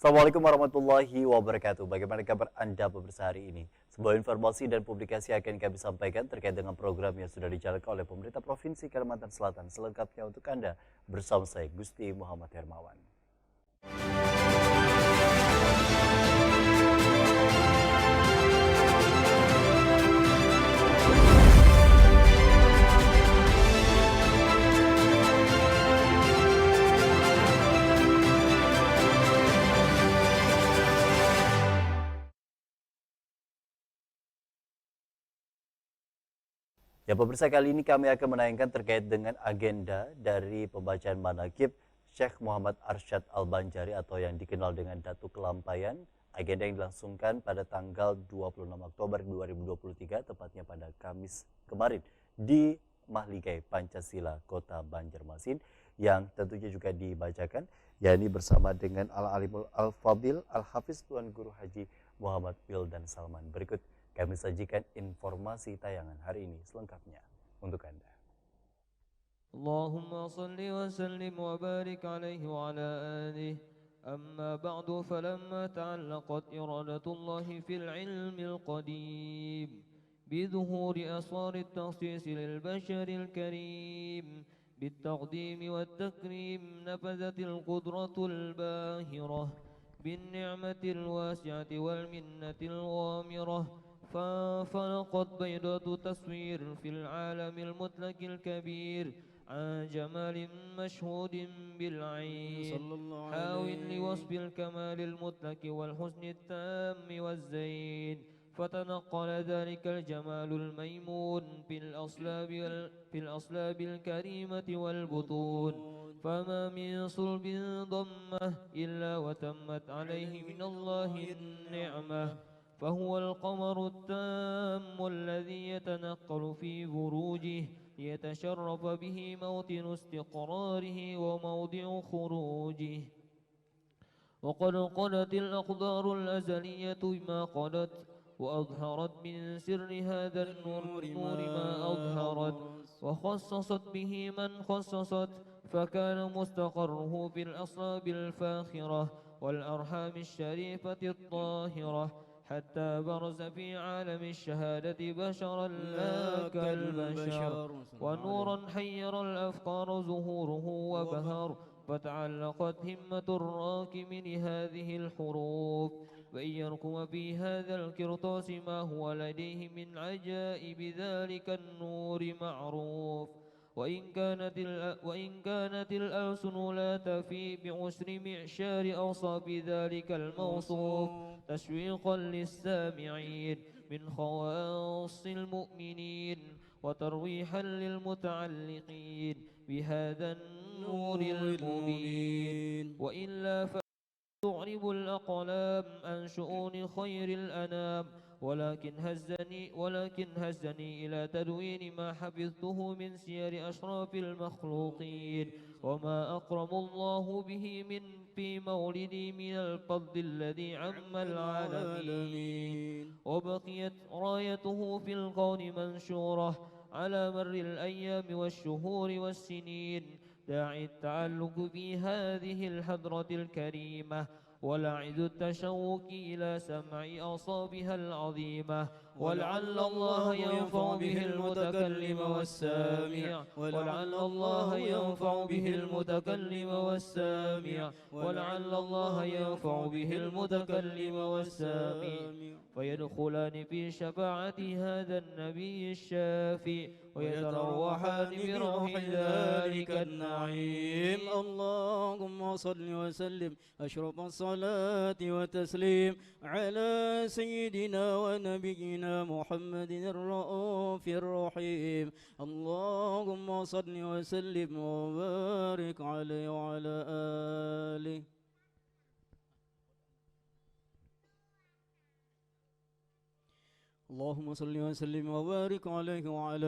Assalamualaikum warahmatullahi wabarakatuh. Bagaimana kabar Anda pemirsa hari ini? Sebuah informasi dan publikasi akan kami sampaikan terkait dengan program yang sudah dijalankan oleh pemerintah Provinsi Kalimantan Selatan. Selengkapnya untuk Anda bersama saya Gusti Muhammad Hermawan. Ya pemirsa, kali ini kami akan menayangkan terkait dengan agenda dari pembacaan manaqib Syekh Muhammad Arsyad Al-Banjari atau yang dikenal dengan Datu Kelampayan. Agenda yang dilangsungkan pada tanggal 26 Oktober 2023, tepatnya pada Kamis kemarin di Mahligai Pancasila Kota Banjarmasin, yang tentunya juga dibacakan yakni bersama dengan Al-Alimul Al-Fadil Al-Hafiz Tuan Guru Haji Muhammad Wildan Salman. Berikut kami sajikan informasi tayangan hari ini selengkapnya untuk Anda. Allahumma salli wa sallim wa barik alaihi wa ala alihi. أما بعد فلما تعلقت إرادة الله في العلم القديم بظهور أسرار التخصيص للبشر الكريم بالتقديم والتكريم نفذت القدرة الباهرة بالنعمة الواسعة والمنة الغامرة فانفلقت بيضة تصوير في العالم المطلق الكبير عن جمال مشهود بالعين حاول لوصف الكمال المطلق والحسن التام والزين فتنقل ذلك الجمال الميمون في الأصلاب الكريمة والبطون فما من صلب ضمه إلا وتمت عليه من الله النعمة فهو القمر التام الذي يتنقل في بروجه ليتشرف به موطن استقراره وموضع خروجه وقد قضت الأقدار الأزلية ما قضت وأظهرت من سر هذا النور ما أظهرت وخصصت به من خصصت فكان مستقره في الأصلاب الفاخرة والأرحام الشريفة الطاهرة حتى برز في عالم الشهادة بشرا لا كالبشر ونورا حير الأفكار ظهوره وبهر فتعلقت همة الراكم لهذه الحروف وإن يركم في هذا الكرطاس ما هو لديه من عجائب ذلك النور معروف وإن كانت الألسن لا تفي بعسر معشار أوصاف ذلك الموصوف تشويقا للسامعين من خواص المؤمنين وترويحا للمتعلقين بهذا النور المبين وإلا تعرب الأقلام عن شؤون خير الأنام ولكن هزني إلى تدوين ما حفظته من سير أشراف المخلوقين وما أكرم الله به من في مولدي من الفضل الذي عم العالمين وبقيت رايته في الكون منشورة على مر الأيام والشهور والسنين داعي التعلق في هذه الحضرة الكريمة ولعد التشوق إلى سمع أصابها العظيمة ولعل الله ينفع به المتكلم والسامع ولعل الله ينفع به المتكلم والسامع ولعل الله ينفع به المتكلم والسامع فيدخلان في شفاعة هذا النبي الشافي ويتروحان بروح ذلك النعيم. اللهم صل وسلم أشرف الصلاة وتسليم على سيدنا ونبينا محمد الرؤوف الرحيم. اللهم صل وسلم وبارك عليه وعلى آله. اللهم صل وسلم وبارك عليه وعلى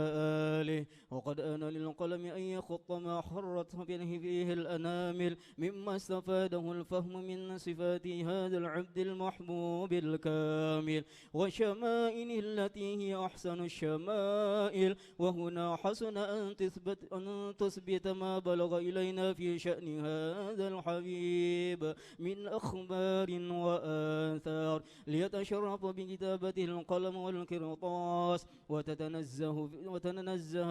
آله. وقد آن للقلم أن يخط ما حرت فيه الأنامل مما استفاده الفهم من صفات هذا العبد المحبوب الكامل وشمائل التي هي أحسن الشمائل. وهنا حسن أن تثبت ما بلغ إلينا في شأن هذا الحبيب من أخبار وآثار ليتشرف بكتابته القلم والقرطاس وتتنزه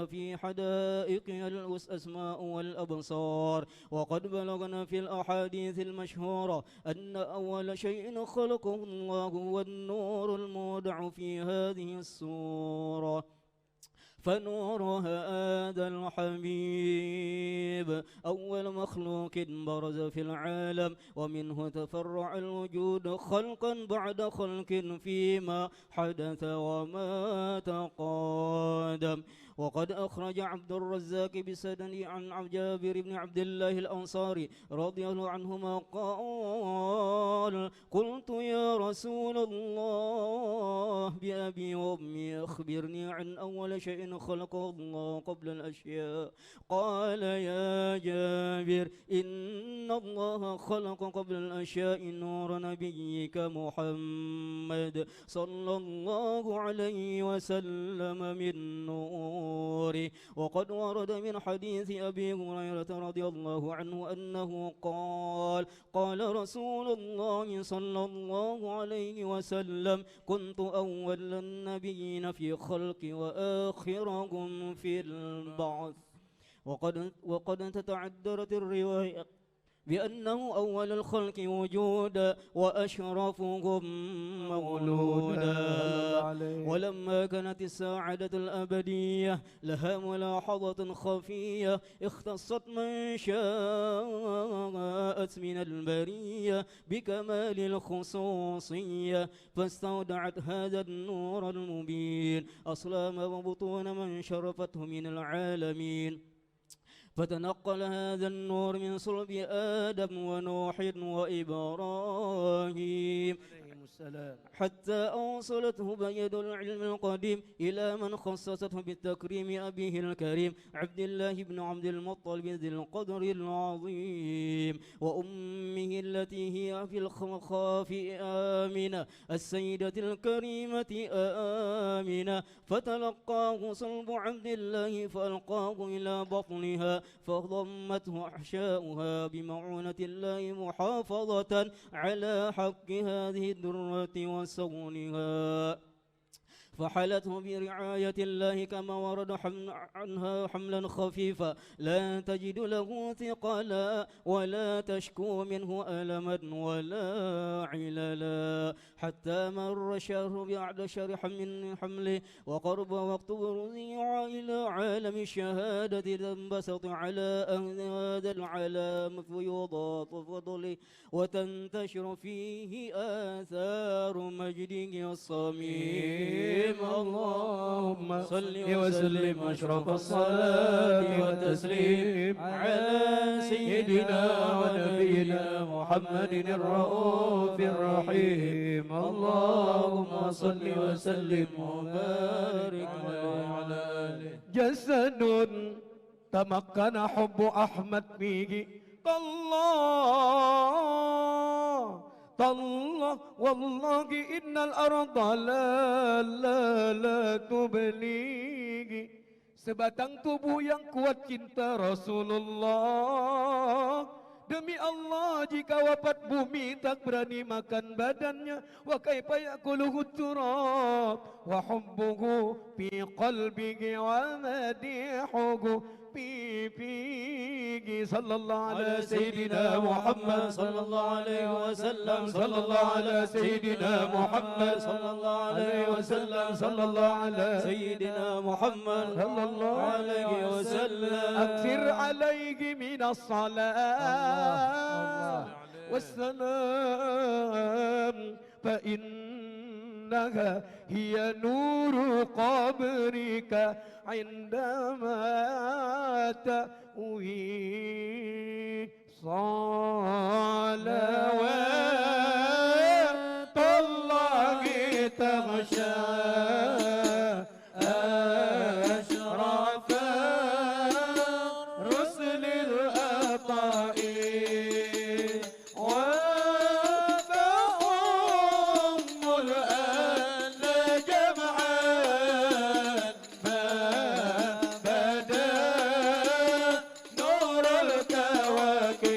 في حدائقها الأسماء والأبصار. وقد بلغنا في الأحاديث المشهورة أن أول شيء خلقه الله هو النور المودع في هذه السورة. فنور هذا الحبيب أول مخلوق برز في العالم ومنه تفرع الوجود خلقا بعد خلق فيما حدث وما تقادم. وقد أخرج عبد الرزاق بسند عن جابر بن عبد الله الأنصاري رضي الله عنهما قال قلت يا رسول الله بأبي وأمي أخبرني عن أول شيء خلقه الله قبل الأشياء. قال يا جابر إن الله خلق قبل الأشياء نور نبيك محمد صلى الله عليه وسلم من نوره. وقد ورد من حديث أبي هريرة رضي الله عنه أنه قال رسول الله صلى الله عليه وسلم كنت أول النبيين في خلق وآخرهم في البعث. وقد تتعدرت الرواية بأنه أول الخلق وجودا وأشرفهم مولودا. ولما كانت الساعدة الأبدية لها ملاحظة خفية اختصت من شاءت من البرية بكمال الخصوصية فاستودعت هذا النور المبين أصلام وبطون من شرفته من العالمين. فتنقل هذا النور من صلب آدم ونوح وإبراهيم حتى أوصلته بيد العلم القديم إلى من خصصته بالتكريم أبيه الكريم عبد الله بن عبد المطلب ذي القدر العظيم وأمه التي هي في الخاف آمنة السيدة الكريمة آمنة. فتلقاه صلب عبد الله فألقاه إلى بطنها فضمته أحشاؤها بمعونة الله محافظة على حق هذه الدرة وصونها. فحلته برعاية الله كما ورد عنها حملا خفيفا لا تجد له ثقلا ولا تشكو منه ألما ولا عللا حتى مر شهر بعد شهر من حمله وقرب وقت بروزه إلى عالم الشهادة تنبسط على هذا العالم فيضاط فضله وتنتشر فيه آثار مجده الصميم. اللهم صل وسلم أشرف الصلاة والتسليم على سيدنا ونبينا محمد الرؤوف الرحيم. اللهم صل وسلم وبارك على آله. جسد تمكن حب أحمد فيه الله والله إن الأرض لا تبليغ. Sebatang tubuh yang kuat cinta Rasulullah. Demi Allah jika wafat bumi tak berani makan badannya. Wa kaifa yakuluhu turab wa hubbuhu fi qalbihi wa madihuhu في صلى الله على سيدنا محمد صلى الله عليه وسلم صلى الله على سيدنا محمد صلى الله عليه وسلم صلى الله على سيدنا محمد صلى الله عليه وسلم. أكثر عليه من الصلاة والسلام فإنها هي نور قبرك عندما تأوي. صلوات الله تغشى أشرف رسل الأطاء وفأم الآن جمعا ما بدا نور الكواكب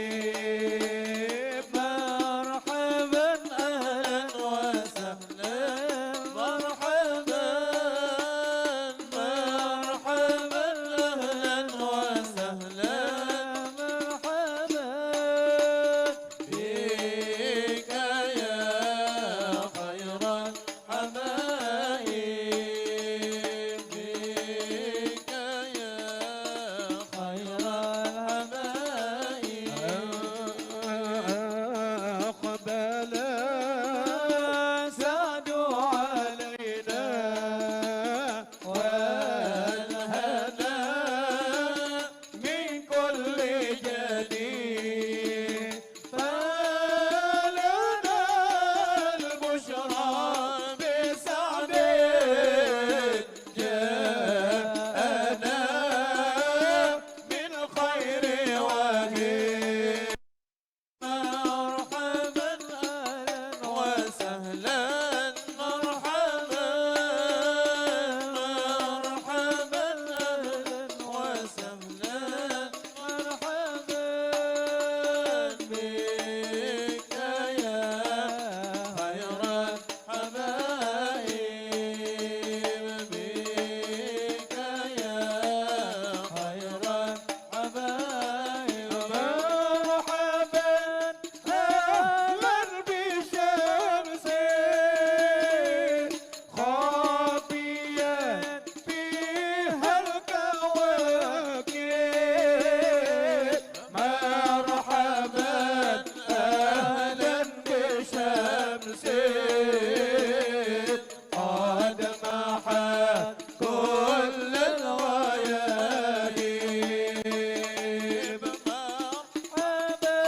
مرحبا أهلا وسهلا مرحبا مرحبا أهلا وسهلا مرحبا بك يا خير الحبايب بك يا خير الحبايب أقبل سعدوا علينا والهدى من كل جديد فلنا البشرى بسعد جاءنا من خير وهيب مرحبا أهلا وسهلا مرحبا مرحبا أهلا وسهلا مرحبا بك يا خير الحبايب بك يا خير الحبايب مرحبا أهلا بشمس خافيا فيها الكواكب مرحبا أهلا بشمس قد محت كل الغياهب مرحبا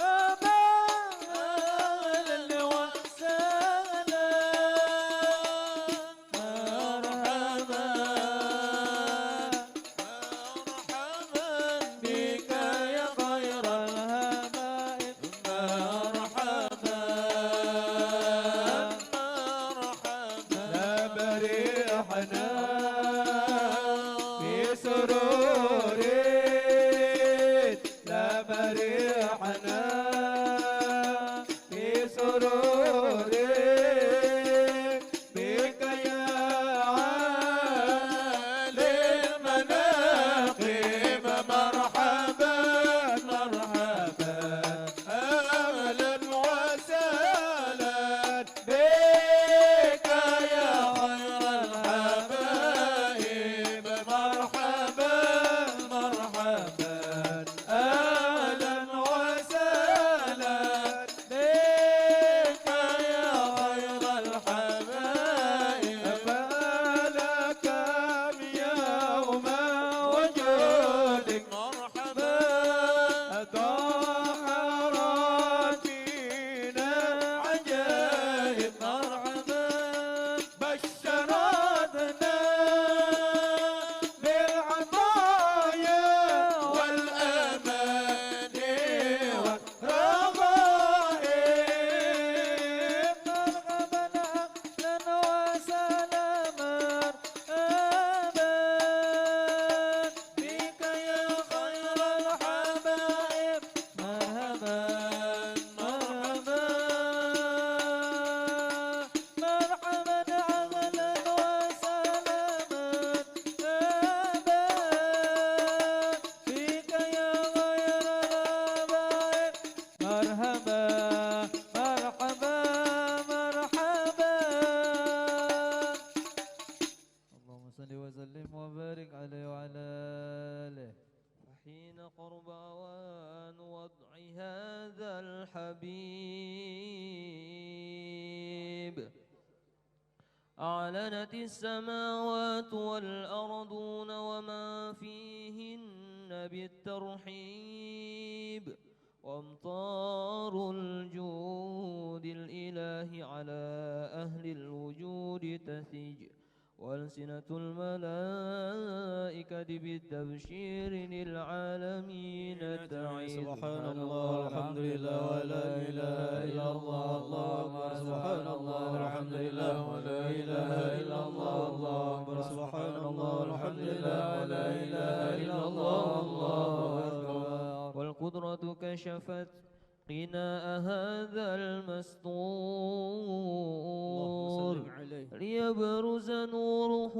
مرحبا أهلا وسهلا مرحبا مرحبا بك يا خير الهبائب مرحبا مرحبا لا بريحنا في سرور لا بريحنا في سرور بك يا عالي المناقب مرحبا مرحبا أهلا وسهلا بك يا خير الحبايب مرحبا مرحبا أهلا وسهلا بك يا خير الحبايب فلك يوم وجودك مرحبا ظاهراتنا عجائب مرحبا بشرتنا بالعطايا والأمان والرغائب مرحبا أهلا وسهلا مرحبا بك يا خير الحبايب مرحبا مرحبا مرحبا أهلا وسهلا مرحبا بك يا خير الحبايب مرحبا مرحبا مرحبا اللهم صل وسلم وبارك عليه وعلى آله وحين قرب أوان وضع هذا الحبيب أعلنت السماوات والأرضون وما فيهن بالترحيب وامطار الجود الإله على أهل الوجود تثج وألسنة الملائكة بالتبشير للعالمين تعيد سبحان الله الحمد لله ولا إله إلا الله الله أكبر سبحان الله الحمد لله ولا إله إلا الله الله أكبر سبحان الله الحمد لله ولا إله إلا الله الله أكبر والقدرة كشفت غناء هذا المستور ليبرز نوره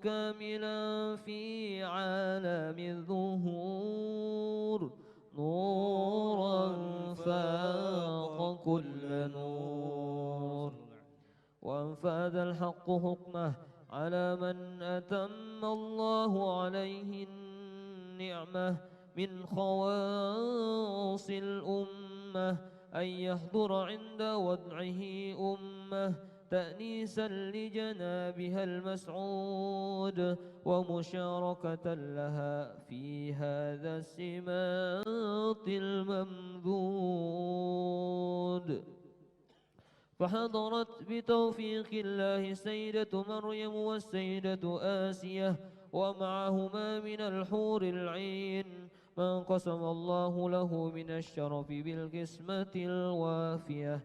كاملا في عالم الظهور نورا فاق كل نور وانفذ الحق حكمه على من أتم الله عليه النعمة من خواص الأمة أن يحضر عند وضعه أمة تأنيسا لجنابها المسعود ومشاركة لها في هذا السماط الممدود فحضرت بتوفيق الله السيدة مريم والسيدة آسية ومعهما من الحور العين من قسم الله له من الشرف بالقسمة الوافية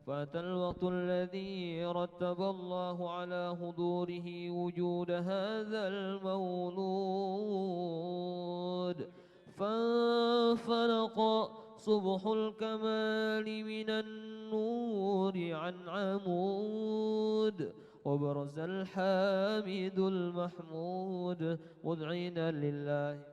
فأتى الوقت الذي رتب الله على حضوره وجود هذا المولود فانفلق صبح الكمال من النور عن عمود وبرز الحامد المحمود مذعنا لله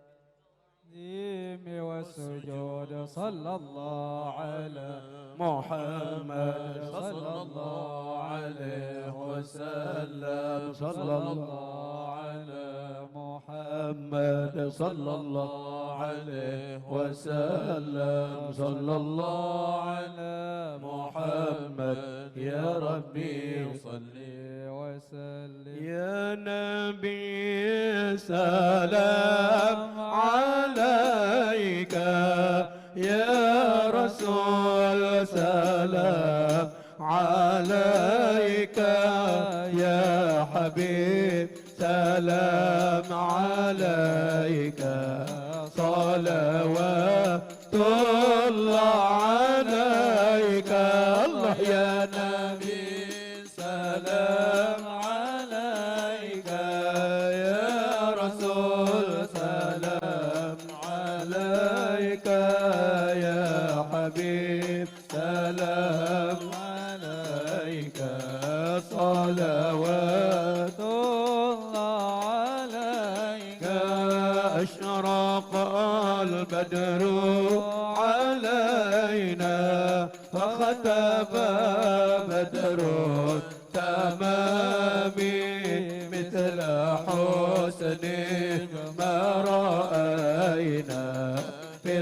والسجود صلى الله على محمد صلى الله عليه وسلم صلى الله على محمد صلى الله عليه وسلم صلى الله على محمد يا ربي صلي وسلم يا نبي سلام عليك يا رسول سلام عليك يا حبيب سلام عليك صلوات الله عليك الله يا نبي سلام عليك يا رسول سلام عليك يا حبيب سلام عليك صلوات الله عليك أشرق البدر علينا فختم بدر تمام مثل حسنه ما رأينا في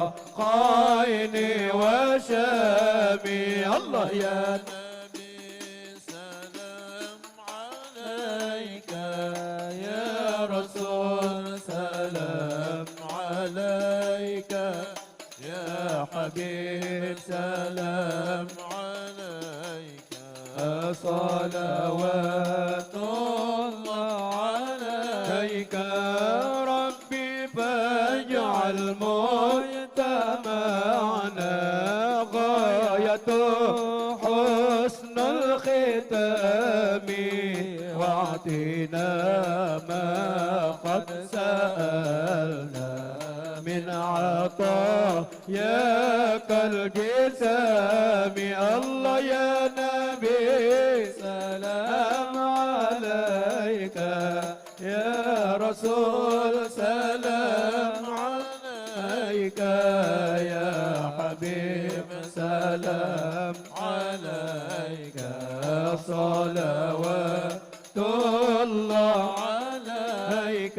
العراقين وشامي الله يا نبي سلام عليك يا رسول سلام عليك يا حبيب سلام عليك صلوات الله عليك ربي فاجعل مجتمعنا غاية حسن الختام واعطنا ما قد سألنا من عطاياك الجسام الله يا نبي سلام عليك يا رسول سلام عليك يا حبيب سلام عليك صلوات الله عليك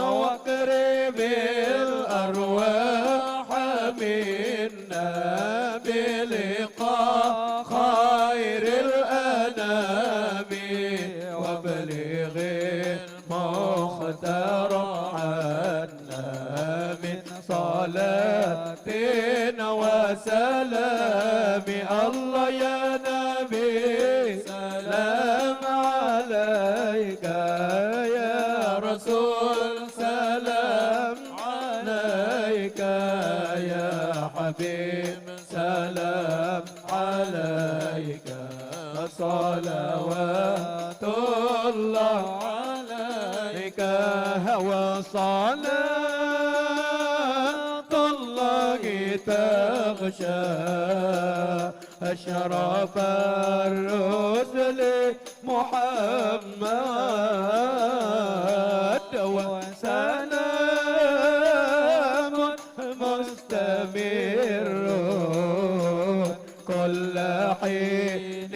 واقرب الأرواح منا بلقاء خير الأنام وابلغ المختار عنا من صلاة نبي سلام عليك يا رسول سلام عليك يا حبيب سلام عليك صلوات الله عليك وصلاة الله تغشى أشرف الرسل محمد وسلام مستمر كل حين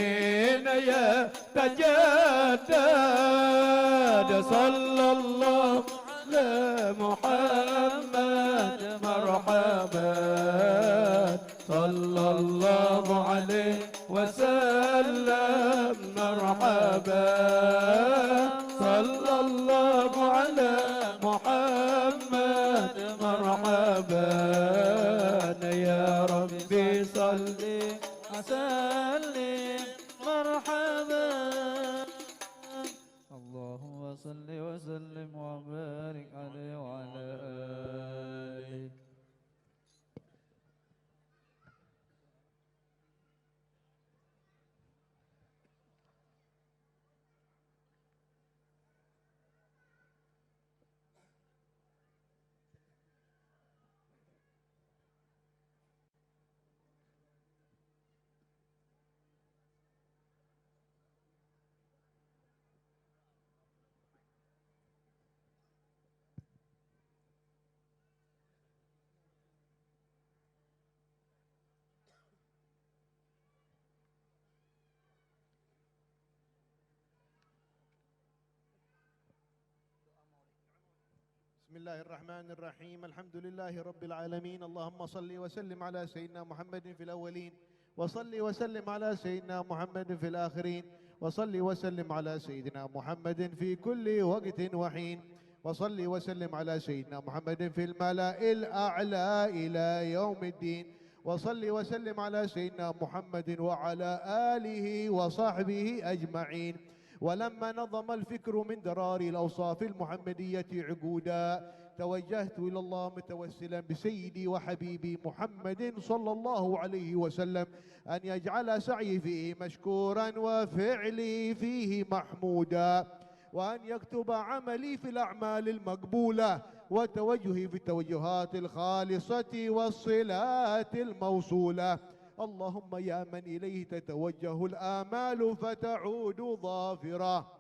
يتجدد صلى الله على محمد مرحبا صلى الله عليه وسلم مرحبا صلى الله على محمد مرحبا يا ربي صل وسلم مرحبا اللهم صل وسلم وبارك عليه وعلى آله. بسم الله الرحمن الرحيم الحمد لله رب العالمين اللهم صل وسلم على سيدنا محمد في الأولين وصل وسلم على سيدنا محمد في الآخرين وصل وسلم على سيدنا محمد في كل وقت وحين وصل وسلم على سيدنا محمد في الملأ الأعلى إلى يوم الدين وصل وسلم على سيدنا محمد وعلى آله وصحبه أجمعين. ولما نظم الفكر من درار الأوصاف المحمدية عقودا توجهت إلى الله متوسلا بسيدي وحبيبي محمد صلى الله عليه وسلم أن يجعل سعي فيه مشكورا وفعلي فيه محمودا وأن يكتب عملي في الأعمال المقبولة وتوجهي في التوجهات الخالصة والصلات الموصولة. اللهم يا من إليه تتوجه الآمال فتعود ظافرة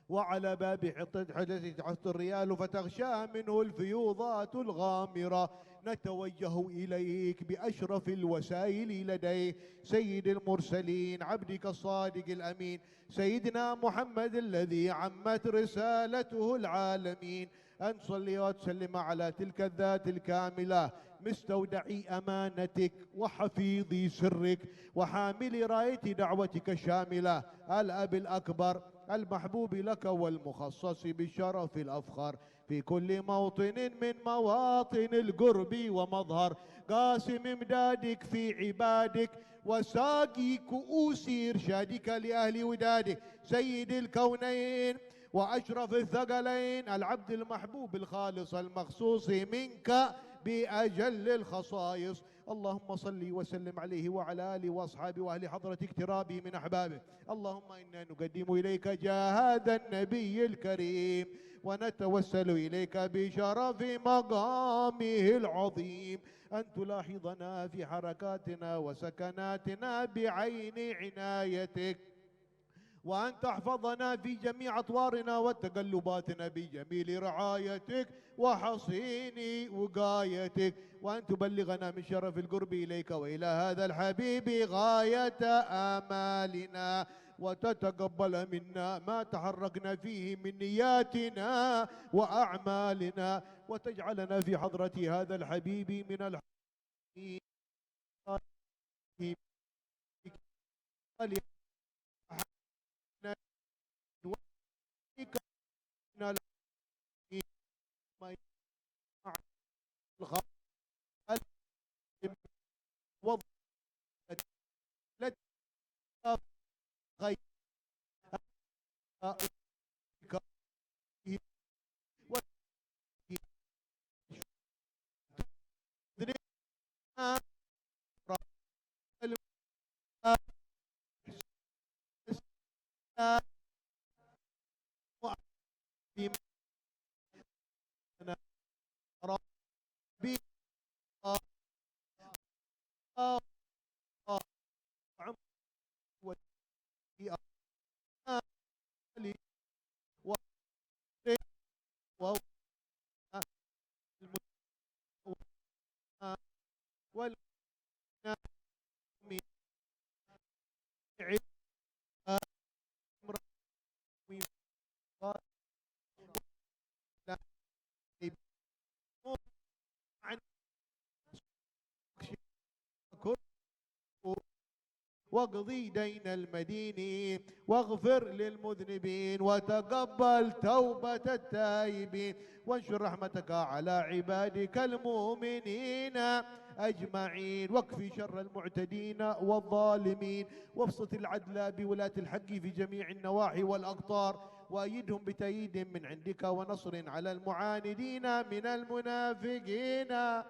وعلى باب حدث تحت الريال فتغشى منه الفيوضات الغامرة نتوجه إليك بأشرف الوسائل لديه سيد المرسلين عبدك الصادق الأمين سيدنا محمد الذي عمت رسالته العالمين أن صلي وتسلم على تلك الذات الكاملة مستودعي أمانتك وحفيظي سرك وحامل راية دعوتك الشاملة الأب الأكبر المحبوب لك والمخصص بالشرف الأفخر في كل موطن من مواطن القرب ومظهر قاسم امدادك في عبادك وساقي كؤوس إرشادك لأهل ودادك سيد الكونين وأشرف الثقلين العبد المحبوب الخالص المخصوص منك بأجل الخصائص. اللهم صل وسلم عليه وعلى آله وأصحابه وأهل حضرة اقترابه من أحبابه. اللهم إنا نقدم إليك جاه هذا النبي الكريم ونتوسل إليك بشرف مقامه العظيم أن تلاحظنا في حركاتنا وسكناتنا بعين عنايتك وأن تحفظنا في جميع أطوارنا وتقلباتنا بجميل رعايتك وحصين وقايتك وأن تبلغنا من شرف القرب إليك وإلى هذا الحبيب غاية آمالنا وتتقبل منا ما تحركنا فيه من نياتنا وأعمالنا وتجعلنا في حضرة هذا الحبيب من الحبيب غير واقضي دين المدين واغفر للمذنبين وتقبل توبة التائبين وانشر رحمتك على عبادك المؤمنين أجمعين واكفي شر المعتدين والظالمين وابسط العدل بولاة الحق في جميع النواحي والأقطار وأيدهم بتأييد من عندك ونصر على المعاندين من المنافقين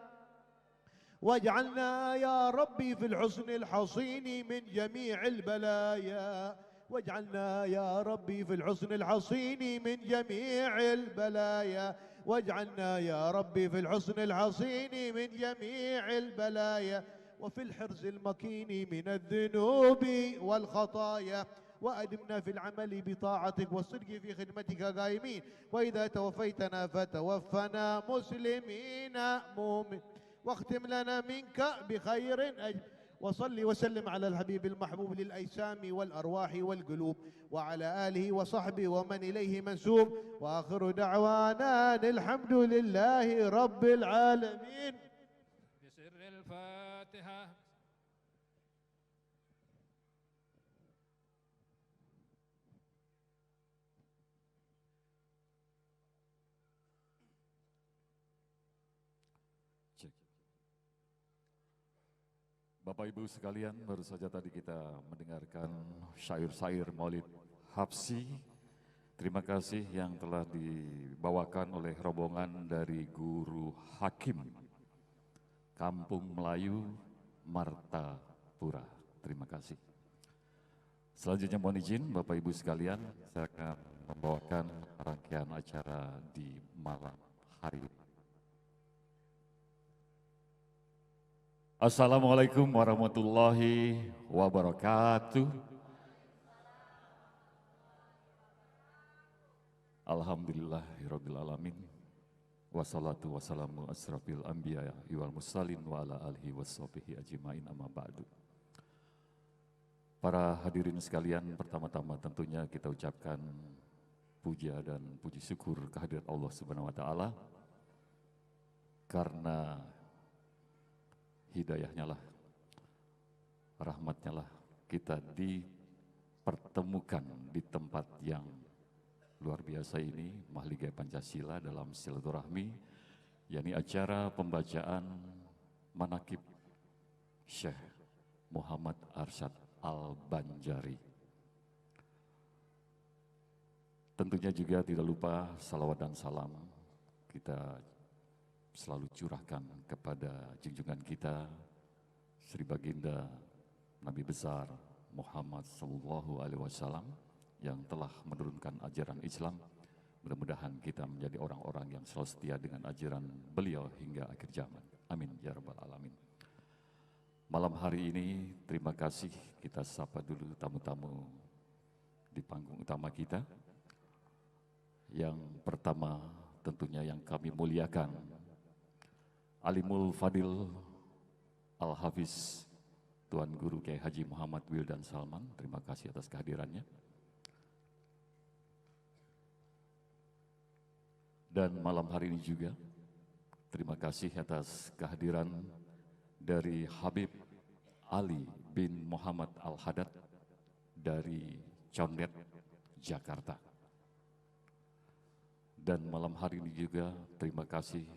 واجعلنا يا ربي في الحصن الحصين من جميع البلايا واجعلنا يا ربي في الحصن الحصين من جميع البلايا واجعلنا يا ربي في الحصن الحصين من جميع البلايا وفي الحرز المكين من الذنوب والخطايا وأدمنا في العمل بطاعتك والصدق في خدمتك قائمين وإذا توفيتنا فتوفنا مسلمين مؤمنين واختم لنا منك بخير وصل وسلم على الحبيب المحبوب للأجسام والأرواح والقلوب وعلى آله وصحبه ومن إليه منسوب وآخر دعوانا الحمد لله رب العالمين. بسر الفاتحة. Bapak Ibu sekalian, baru saja tadi kita mendengarkan syair-syair Maulid Habsyi. Terima kasih yang telah dibawakan oleh rombongan dari Guru Hakim Kampung Melayu Martapura. Terima kasih. Selanjutnya mohon izin Bapak Ibu sekalian, saya akan membawakan rangkaian acara di malam hari ini. Assalamualaikum warahmatullahi wabarakatuh. Alhamdulillahirabbil alamin. Wassalatu wassalamu asrafil anbiya wal mursalin wa ala alihi washabihi ajmain amma ba'du. Para hadirin sekalian, pertama-tama tentunya kita ucapkan puja dan puji syukur kehadirat Allah Subhanahu wa taala karena hidayahnya lah, rahmatnya lah kita dipertemukan di tempat yang luar biasa ini, Mahligai Pancasila dalam silaturahmi, yakni acara pembacaan manaqib Syekh Muhammad Arsyad Al-Banjari. Tentunya juga tidak lupa salawat dan salam kita selalu curahkan kepada junjungan kita Sri Baginda Nabi besar Muhammad sallallahu alaihi wasallam yang telah menurunkan ajaran Islam. Mudah-mudahan kita menjadi orang-orang yang selalu setia dengan ajaran beliau hingga akhir zaman. Amin ya rabbal alamin. Malam hari ini terima kasih, kita sapa dulu tamu-tamu di panggung utama kita. Yang pertama tentunya yang kami muliakan, Alimul Fadil Al-Hafiz Tuan Guru Kiai Haji Muhammad Wildan Salman, terima kasih atas kehadirannya. Dan malam hari ini juga terima kasih atas kehadiran dari Habib Ali bin Muhammad Al-Haddad dari Condet, Jakarta. Dan malam hari ini juga terima kasih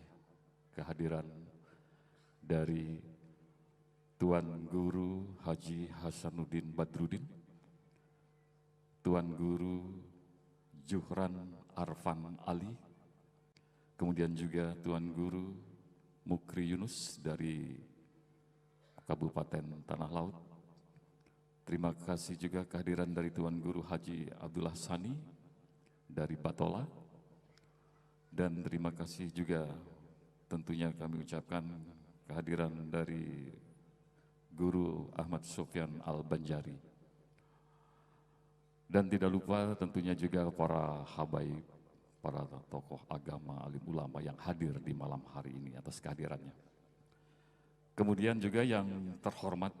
kehadiran dari Tuan Guru Haji Hasanuddin Badrudin, Tuan Guru Juhran Arfan Ali, kemudian juga Tuan Guru Mukri Yunus dari Kabupaten Tanah Laut. Terima kasih juga kehadiran dari Tuan Guru Haji Abdullah Sani dari Batola. Dan terima kasih juga tentunya kami ucapkan kehadiran dari Guru Ahmad Sofyan Al-Banjari. Dan tidak lupa tentunya juga para habaib, para tokoh agama, alim ulama yang hadir di malam hari ini atas kehadirannya. Kemudian juga yang terhormat,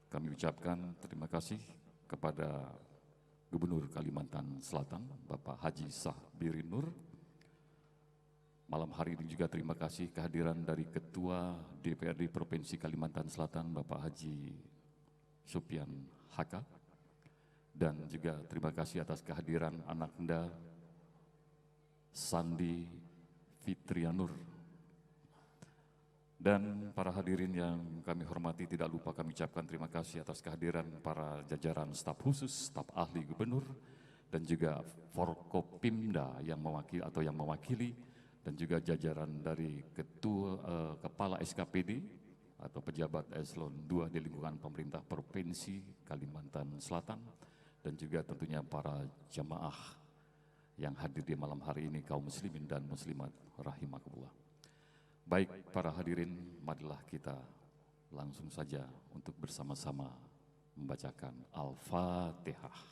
kami ucapkan terima kasih kepada Gubernur Kalimantan Selatan, Bapak Haji Sahbiri Nur. Malam hari ini juga terima kasih kehadiran dari Ketua DPRD Provinsi Kalimantan Selatan, Bapak Haji Supian Haka. Dan juga terima kasih atas kehadiran anak Anda, Sandi Fitrianur. Dan para hadirin yang kami hormati, tidak lupa kami ucapkan terima kasih atas kehadiran para jajaran staf khusus, staf ahli gubernur, dan juga Forkopimda yang mewakili, dan juga jajaran dari Kepala SKPD atau pejabat eselon 2 di lingkungan pemerintah Provinsi Kalimantan Selatan, dan juga tentunya para jamaah yang hadir di malam hari ini, kaum muslimin dan muslimat rahimakumullah. Baik para hadirin, marilah kita langsung saja untuk bersama-sama membacakan Al-Fatihah.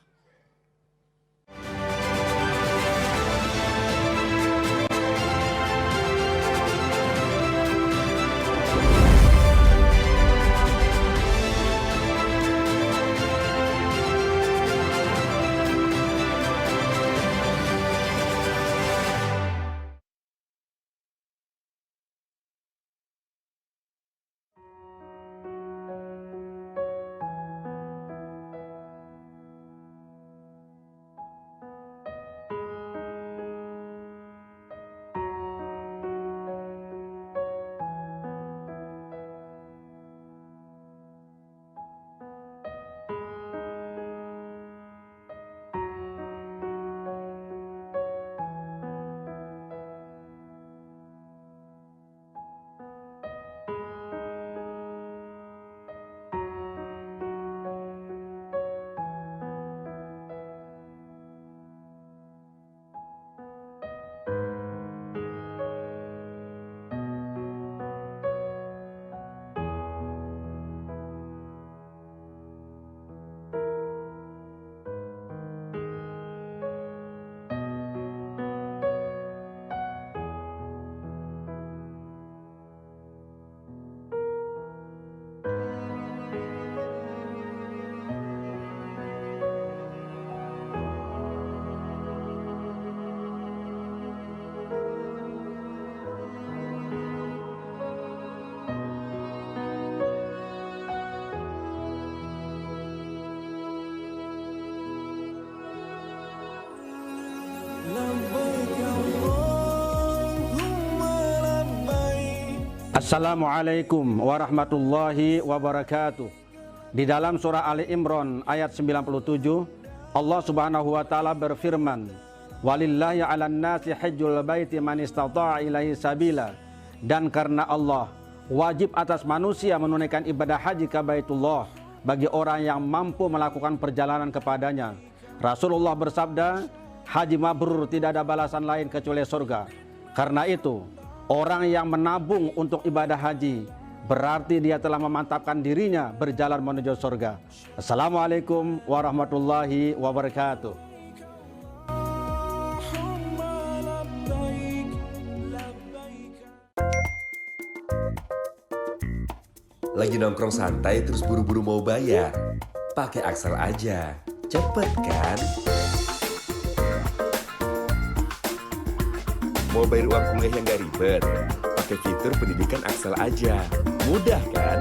Assalamualaikum warahmatullahi wabarakatuh. Di dalam surah Ali Imran ayat 97, Allah Subhanahu wa taala berfirman, "Walillahi 'alan nasi hajjul baiti man istata'a ilaihi sabila." Dan karena Allah, wajib atas manusia menunaikan ibadah haji ke Baitullah bagi orang yang mampu melakukan perjalanan kepadanya. Rasulullah bersabda, haji mabrur tidak ada balasan lain kecuali surga. Karena itu, orang yang menabung untuk ibadah haji berarti dia telah memantapkan dirinya berjalan menuju surga. Assalamualaikum warahmatullahi wabarakatuh. Lagi nongkrong santai terus buru-buru mau bayar? Pakai Axel aja, cepet kan? Mau bayar uang kuliah yang gak ribet? Pakai fitur pendidikan Axel aja, mudah kan?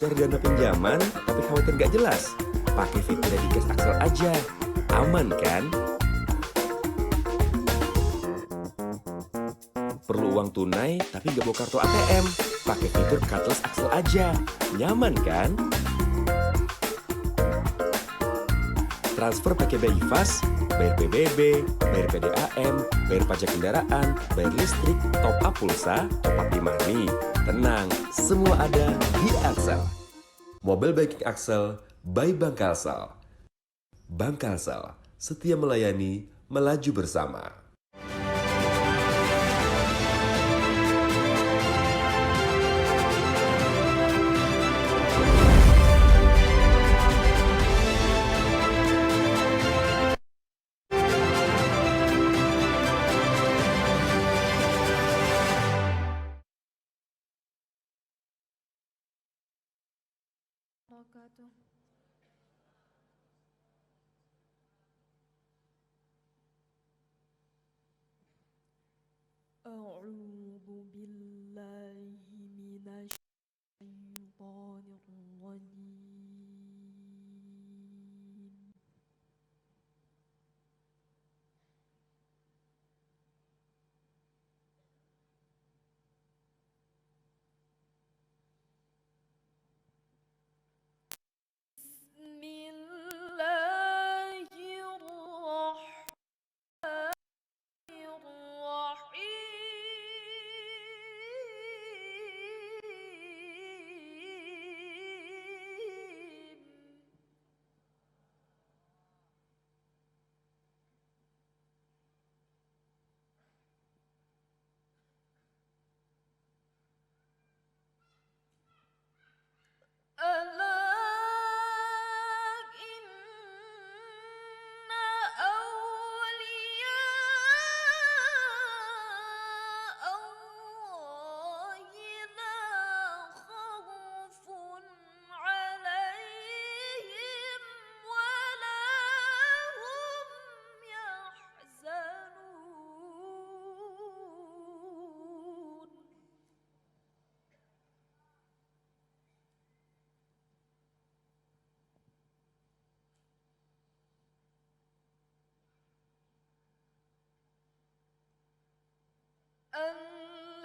Cari dana pinjaman tapi khawatir gak jelas? Pakai fitur Dikes Axel aja, aman kan? Perlu uang tunai tapi nggak bawa kartu ATM? Pakai fitur Cardless Axel aja. Nyaman kan? Transfer pakai BI Fast, bayar PBB, bayar PDAM, bayar pajak kendaraan, bayar listrik, top up pulsa, top up e-money. Tenang, semua ada di Axel. Mobile Banking Axel by Bank Kalsel. Bank Kalsel, setia melayani, melaju bersama. wabarakatuh. A'udzu billahi minasy syaithanir rajim.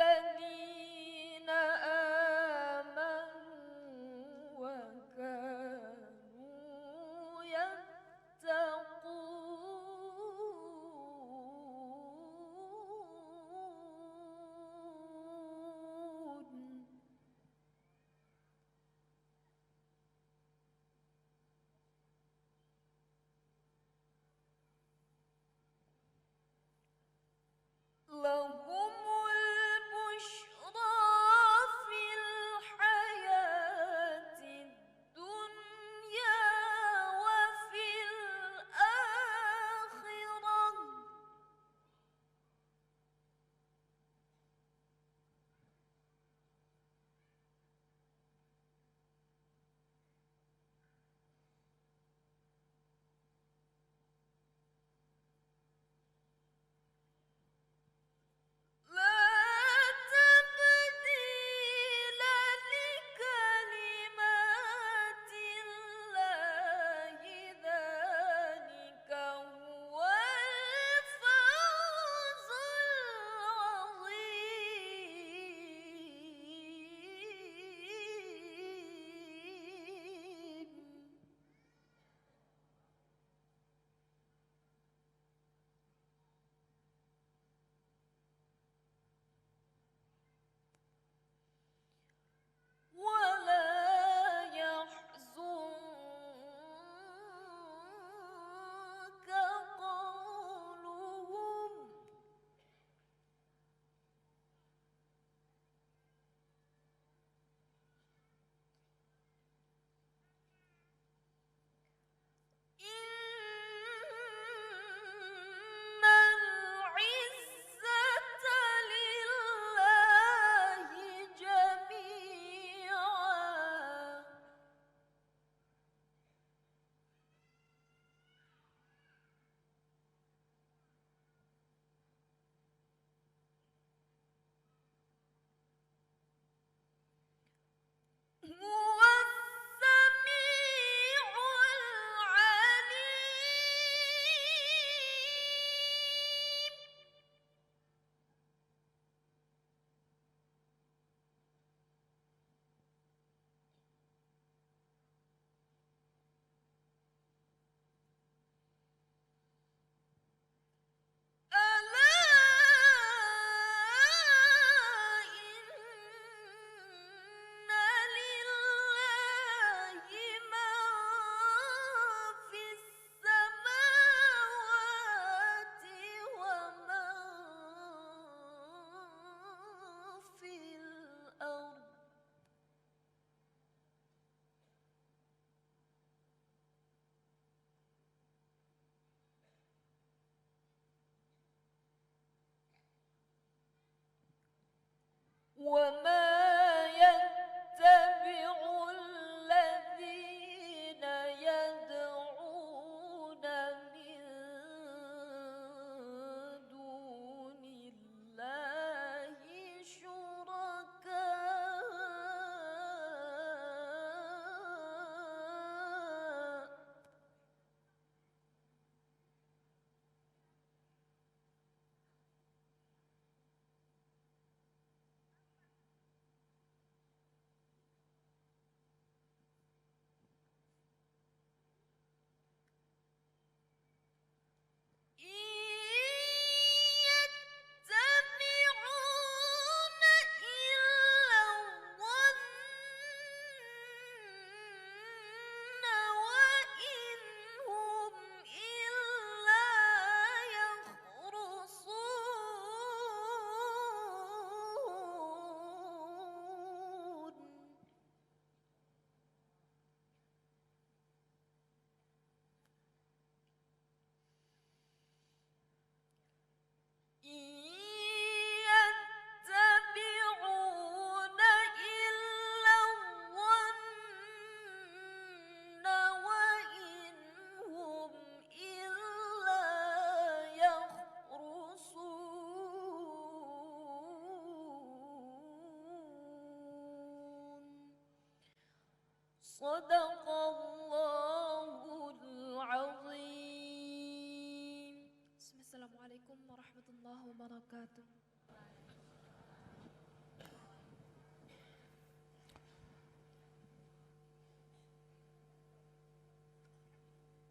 الذين آمنوا وكانوا يتقون لهم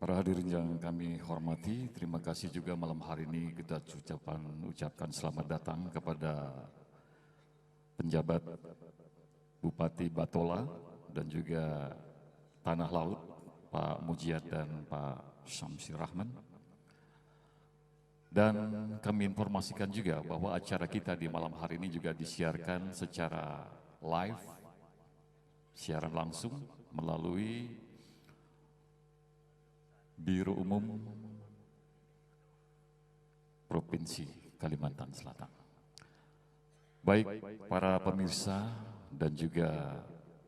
Para hadirin yang kami hormati, terima kasih juga malam hari ini kita ucapkan selamat datang kepada penjabat Bupati Batola dan juga Tanah Laut, Pak Mujiat dan Pak Syamsir Rahman. Dan kami informasikan juga bahwa acara kita di malam hari ini juga disiarkan secara live, siaran langsung melalui Biro Umum Provinsi Kalimantan Selatan. Baik para pemirsa dan juga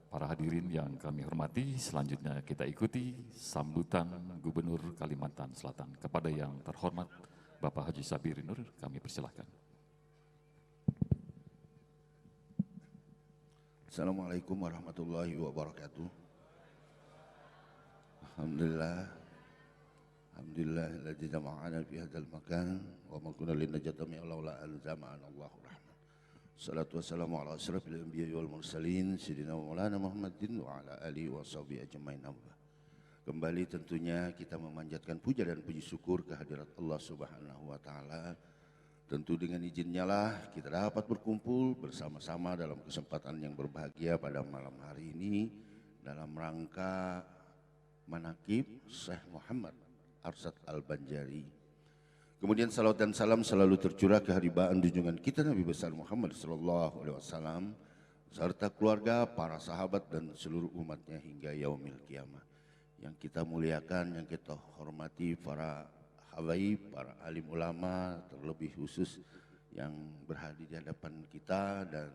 para hadirin yang kami hormati, selanjutnya kita ikuti sambutan Gubernur Kalimantan Selatan. Kepada yang terhormat Bapak Haji Sabiri Nur, kami persilahkan. Assalamualaikum warahmatullahi wabarakatuh. Alhamdulillahilladzi jama'ana fi hadzal makan wa ma kunna linajata min laula an jama'ana Allahu rahman. Salatu wassalamu ala asyrafil anbiya'i wal mursalin sayyidina Maulana Muhammadin wa ala alihi wa sahbihi ajmain. Kembali tentunya kita memanjatkan puja dan puji syukur kehadirat Allah Subhanahu wa taala. Tentu dengan izinnya lah kita dapat berkumpul bersama-sama dalam kesempatan yang berbahagia pada malam hari ini dalam rangka manaqib Syekh Muhammad Arsyad Al-Banjari. Kemudian salawat dan salam selalu tercurah keharibaan junjungan kita Nabi besar Muhammad sallallahu alaihi wasallam serta keluarga, para sahabat dan seluruh umatnya hingga yaumil kiamah. Yang kita muliakan, yang kita hormati para habaib, para alim ulama, terlebih khusus yang berhadir di hadapan kita dan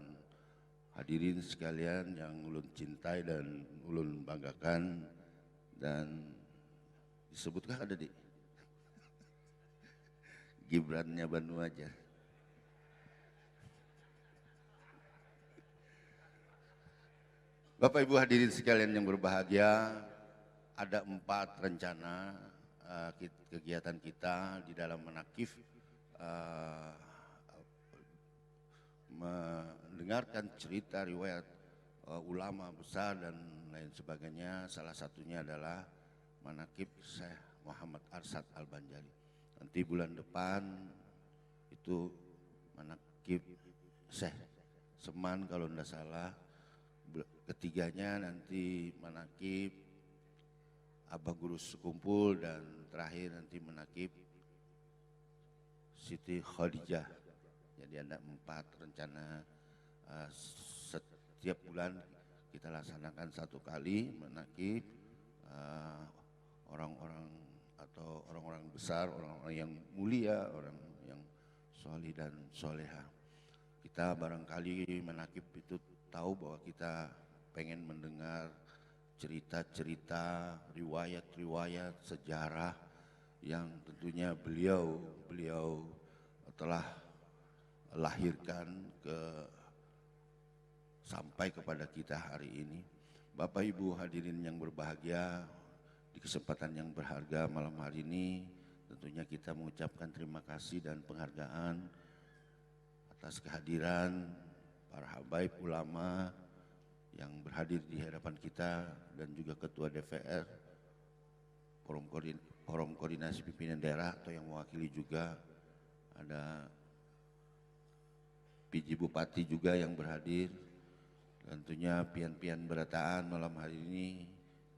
hadirin sekalian yang ulun cintai dan ulun banggakan. Dan disebutkah ada di Gibrannya Banu aja. Bapak Ibu hadirin sekalian yang berbahagia, ada 4 rencana kegiatan kita di dalam manaqib, mendengarkan cerita riwayat ulama besar dan lain sebagainya. Salah satunya adalah manaqib Syekh Muhammad Arsyad Al-Banjari. Nanti bulan depan itu manaqib Syekh Seman kalau tidak salah. Ketiganya nanti manaqib Abah Guru Sekumpul dan terakhir nanti manaqib Siti Khadijah. Jadi ada 4 rencana setiap bulan kita laksanakan 1 kali manaqib orang-orang atau orang-orang besar, orang-orang yang mulia, orang yang solih dan soleha. Kita barangkali manaqib itu tahu bahwa kita pengen mendengar cerita-cerita, riwayat-riwayat sejarah yang tentunya beliau telah lahirkan sampai kepada kita hari ini. Bapak Ibu hadirin yang berbahagia, di kesempatan yang berharga malam hari ini tentunya kita mengucapkan terima kasih dan penghargaan atas kehadiran para habaib ulama yang berhadir di hadapan kita dan juga Ketua DPR, Forum Koordinasi Pimpinan Daerah atau yang mewakili juga ada PJ Bupati juga yang berhadir. Tentunya pian-pian berataan malam hari ini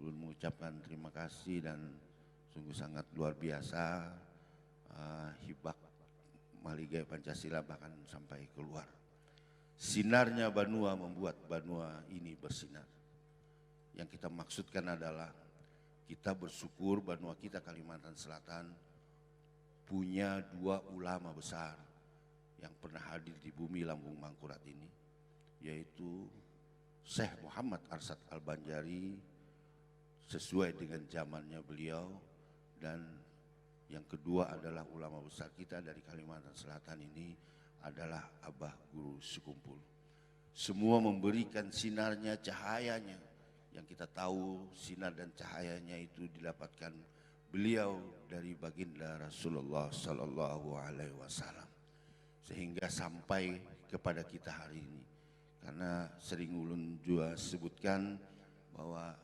ulun mengucapkan terima kasih dan sungguh sangat luar biasa hibak Maligai Pancasila bahkan sampai keluar. Sinarnya Banua membuat Banua ini bersinar. Yang kita maksudkan adalah kita bersyukur Banua kita Kalimantan Selatan punya 2 ulama besar yang pernah hadir di bumi Lambung Mangkurat ini, yaitu Syekh Muhammad Arsyad Al-Banjari sesuai dengan zamannya beliau, dan yang kedua adalah ulama besar kita dari Kalimantan Selatan ini adalah Abah Guru Sekumpul. Semua memberikan sinarnya, cahayanya, yang kita tahu sinar dan cahayanya itu didapatkan beliau dari baginda Rasulullah Sallallahu Alaihi Wasallam sehingga sampai kepada kita hari ini. Karena sering ulun juga sebutkan bahwa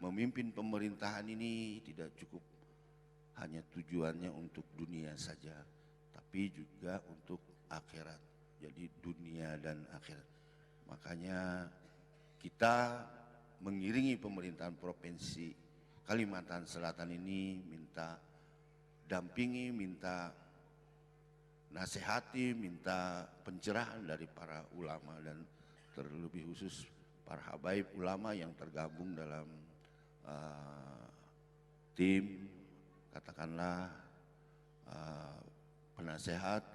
memimpin pemerintahan ini tidak cukup hanya tujuannya untuk dunia saja, tapi juga untuk akhirat. Jadi dunia dan akhirat. Makanya kita mengiringi pemerintahan provinsi Kalimantan Selatan ini minta dampingi, minta nasihati, minta pencerahan dari para ulama dan terlebih khusus para habaib ulama yang tergabung dalam tim katakanlah penasehat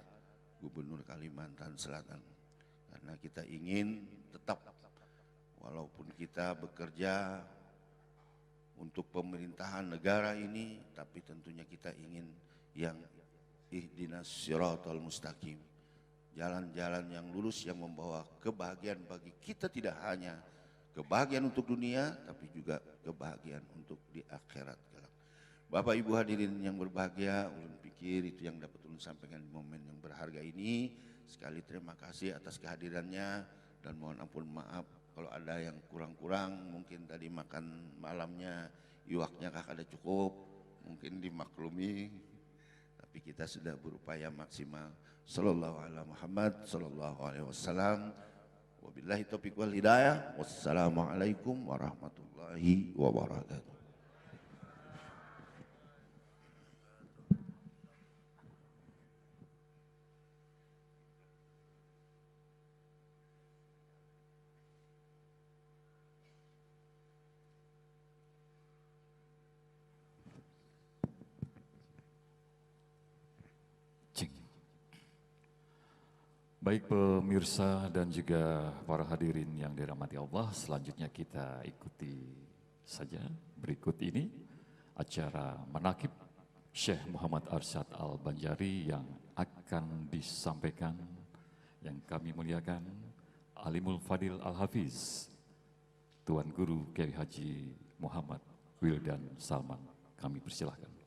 Gubernur Kalimantan Selatan. Karena kita ingin tetap walaupun kita bekerja untuk pemerintahan negara ini, tapi tentunya kita ingin yang ihdinas siratal mustaqim, jalan-jalan yang lurus yang membawa kebahagiaan bagi kita, tidak hanya kebahagiaan untuk dunia, tapi juga kebahagiaan untuk di akhirat kelak. Bapak Ibu hadirin yang berbahagia, ulun pikir itu yang dapat ulun sampaikan di momen yang berharga ini. Sekali terima kasih atas kehadirannya dan mohon ampun maaf kalau ada yang kurang-kurang, mungkin tadi makan malamnya iwaknya kakak ada cukup, mungkin dimaklumi, tapi kita sudah berupaya maksimal. Sallallahu alaihi Muhammad, sallallahu alaihi wasallam. Wabillahi taufiq wal hidayah. Wassalamualaikum warahmatullahi wabarakatuh. Baik pemirsa dan juga para hadirin yang dirahmati Allah, selanjutnya kita ikuti saja berikut ini acara manaqib Syekh Muhammad Arsyad Al-Banjari yang akan disampaikan yang kami muliakan Alimul Fadil Al-Hafiz Tuan Guru Kiai Haji Muhammad Wildan Salman. Kami persilahkan.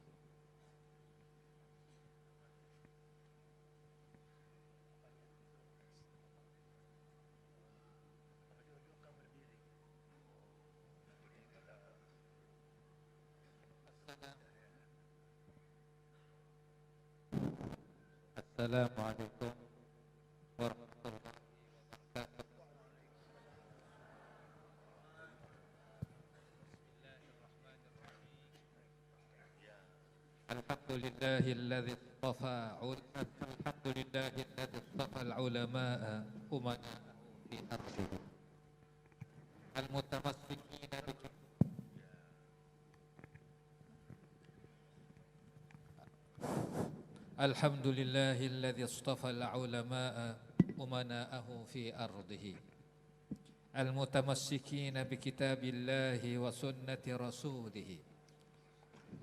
Assalamualaikum warahmatullahi wabarakatuh. Alhamdulillahilladzi istafa al-ulama'a umana fi ardihi al-mutamassikina bi Alhamdulillahilladzi istafa al-ulama'a umana'ahu fi ardihi al-mutamassikina bi kitabillahi wa sunnati rasulih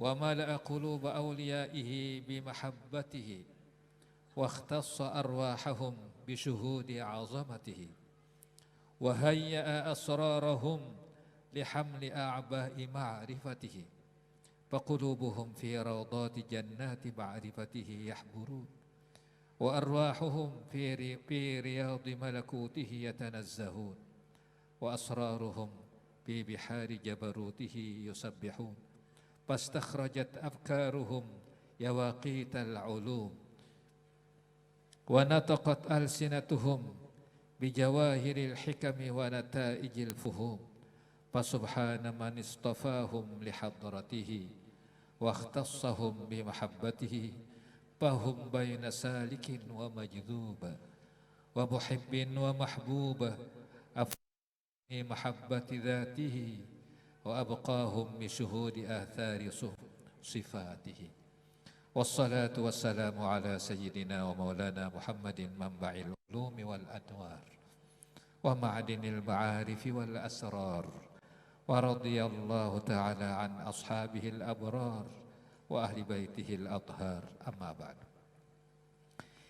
wa mala'a quluba awliyaihi bi mahabbatihi wa ikhtassa arwahahum bi syuhudi 'azamatihi wa hayya'a asrarahum li hamli a'ba'i ma'rifatihi فقلوبهم في روضات جنات معرفته يحبرون وأرواحهم في رياض ملكوته يتنزهون وأسرارهم في بحار جبروته يسبحون فاستخرجت أفكارهم يواقيت العلوم ونطقت ألسنتهم بجواهر الحكم ونتائج الفهوم فسبحان من اصطفاهم لحضرته واختصهم بمحبته فهم بين سالك ومجذوب ومحب ومحبوب أفني محبة ذاته وأبقاهم بشهود آثار صفاته والصلاة والسلام على سيدنا ومولانا محمد منبع العلوم والأنوار ومعدن المعارف والأسرار ورضي الله تعالى عن أصحابه الأبرار وأهل بيته الأطهار أما بعد.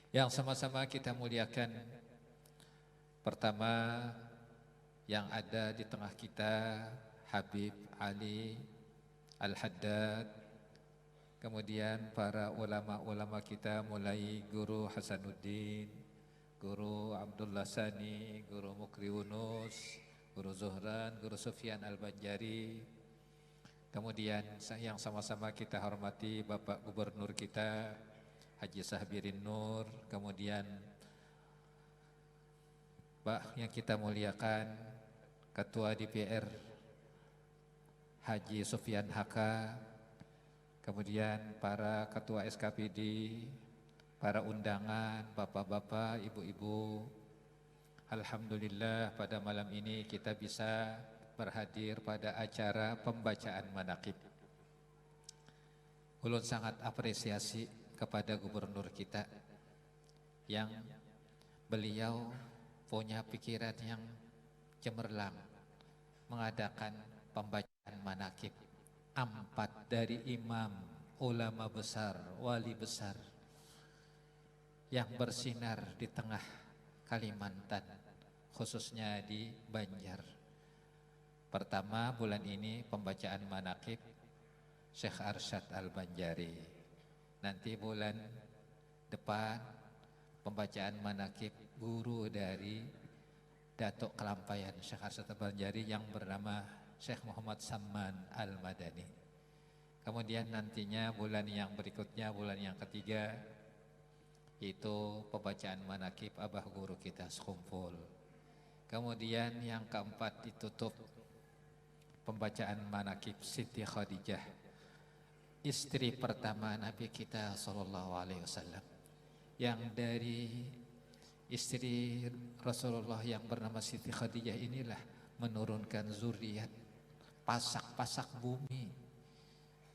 Yang sama-sama kita muliakan, pertama yang ada di tengah kita Habib Ali Al-Haddad, kemudian para ulama-ulama kita mulai Guru Hasanuddin, Guru Abdullah Sani, Guru Mukri Yunus, Guru Zuhran, Guru Sufyan Al-Banjari, Kemudian yang sama-sama kita hormati Bapak Gubernur kita Haji Sahbirin Nur, kemudian yang kita muliakan Ketua DPR Haji Sufyan Haka, kemudian para Ketua SKPD, para undangan, bapak-bapak, ibu-ibu. Alhamdulillah pada malam ini kita bisa berhadir pada acara pembacaan manaqib. Ulun sangat apresiasi kepada gubernur kita yang beliau punya pikiran yang cemerlang mengadakan pembacaan manaqib 4 dari imam, ulama besar, wali besar yang bersinar di tengah Kalimantan, khususnya di Banjar. Pertama bulan ini pembacaan manaqib Syekh Arsyad Al-Banjari. Nanti bulan depan pembacaan manaqib guru dari Datuk Kelampayan Syekh Arsyad Al-Banjari yang bernama Syekh Muhammad Samman Al-Madani. Kemudian nantinya bulan yang berikutnya, bulan yang ketiga, itu pembacaan manaqib abah guru kita sekumpul. Kemudian yang keempat ditutup pembacaan manaqib Siti Khadijah, istri pertama Nabi kita SAW, yang dari istri Rasulullah yang bernama Siti Khadijah inilah menurunkan zuriat, pasak-pasak bumi,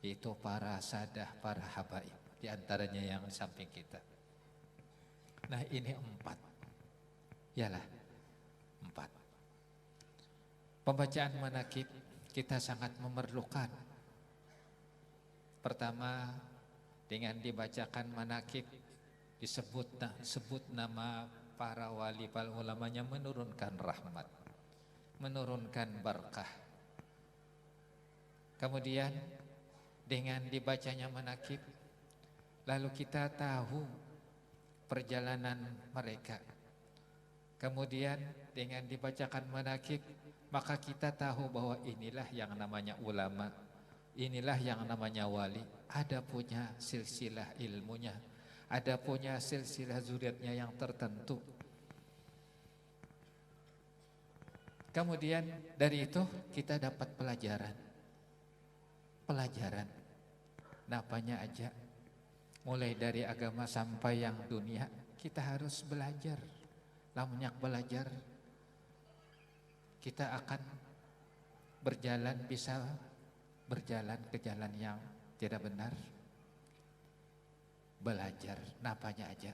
itu para sadah, para habaib, diantaranya yang di samping kita. Nah ini 4, yalah 4. Pembacaan manaqib kita sangat memerlukan. Pertama, dengan dibacakan manaqib disebut nama para wali, para ulamanya, menurunkan rahmat, menurunkan berkah. Kemudian dengan dibacanya manaqib, lalu kita tahu perjalanan mereka. Kemudian dengan dibacakan manaqib, maka kita tahu bahwa inilah yang namanya ulama, inilah yang namanya wali. Ada punya silsilah ilmunya, ada punya silsilah zuriatnya yang tertentu. Kemudian dari itu kita dapat pelajaran. Napanya aja, mulai dari agama sampai yang dunia, kita harus belajar. Lamunyak belajar, kita akan bisa berjalan ke jalan yang tidak benar. Belajar, napanya aja.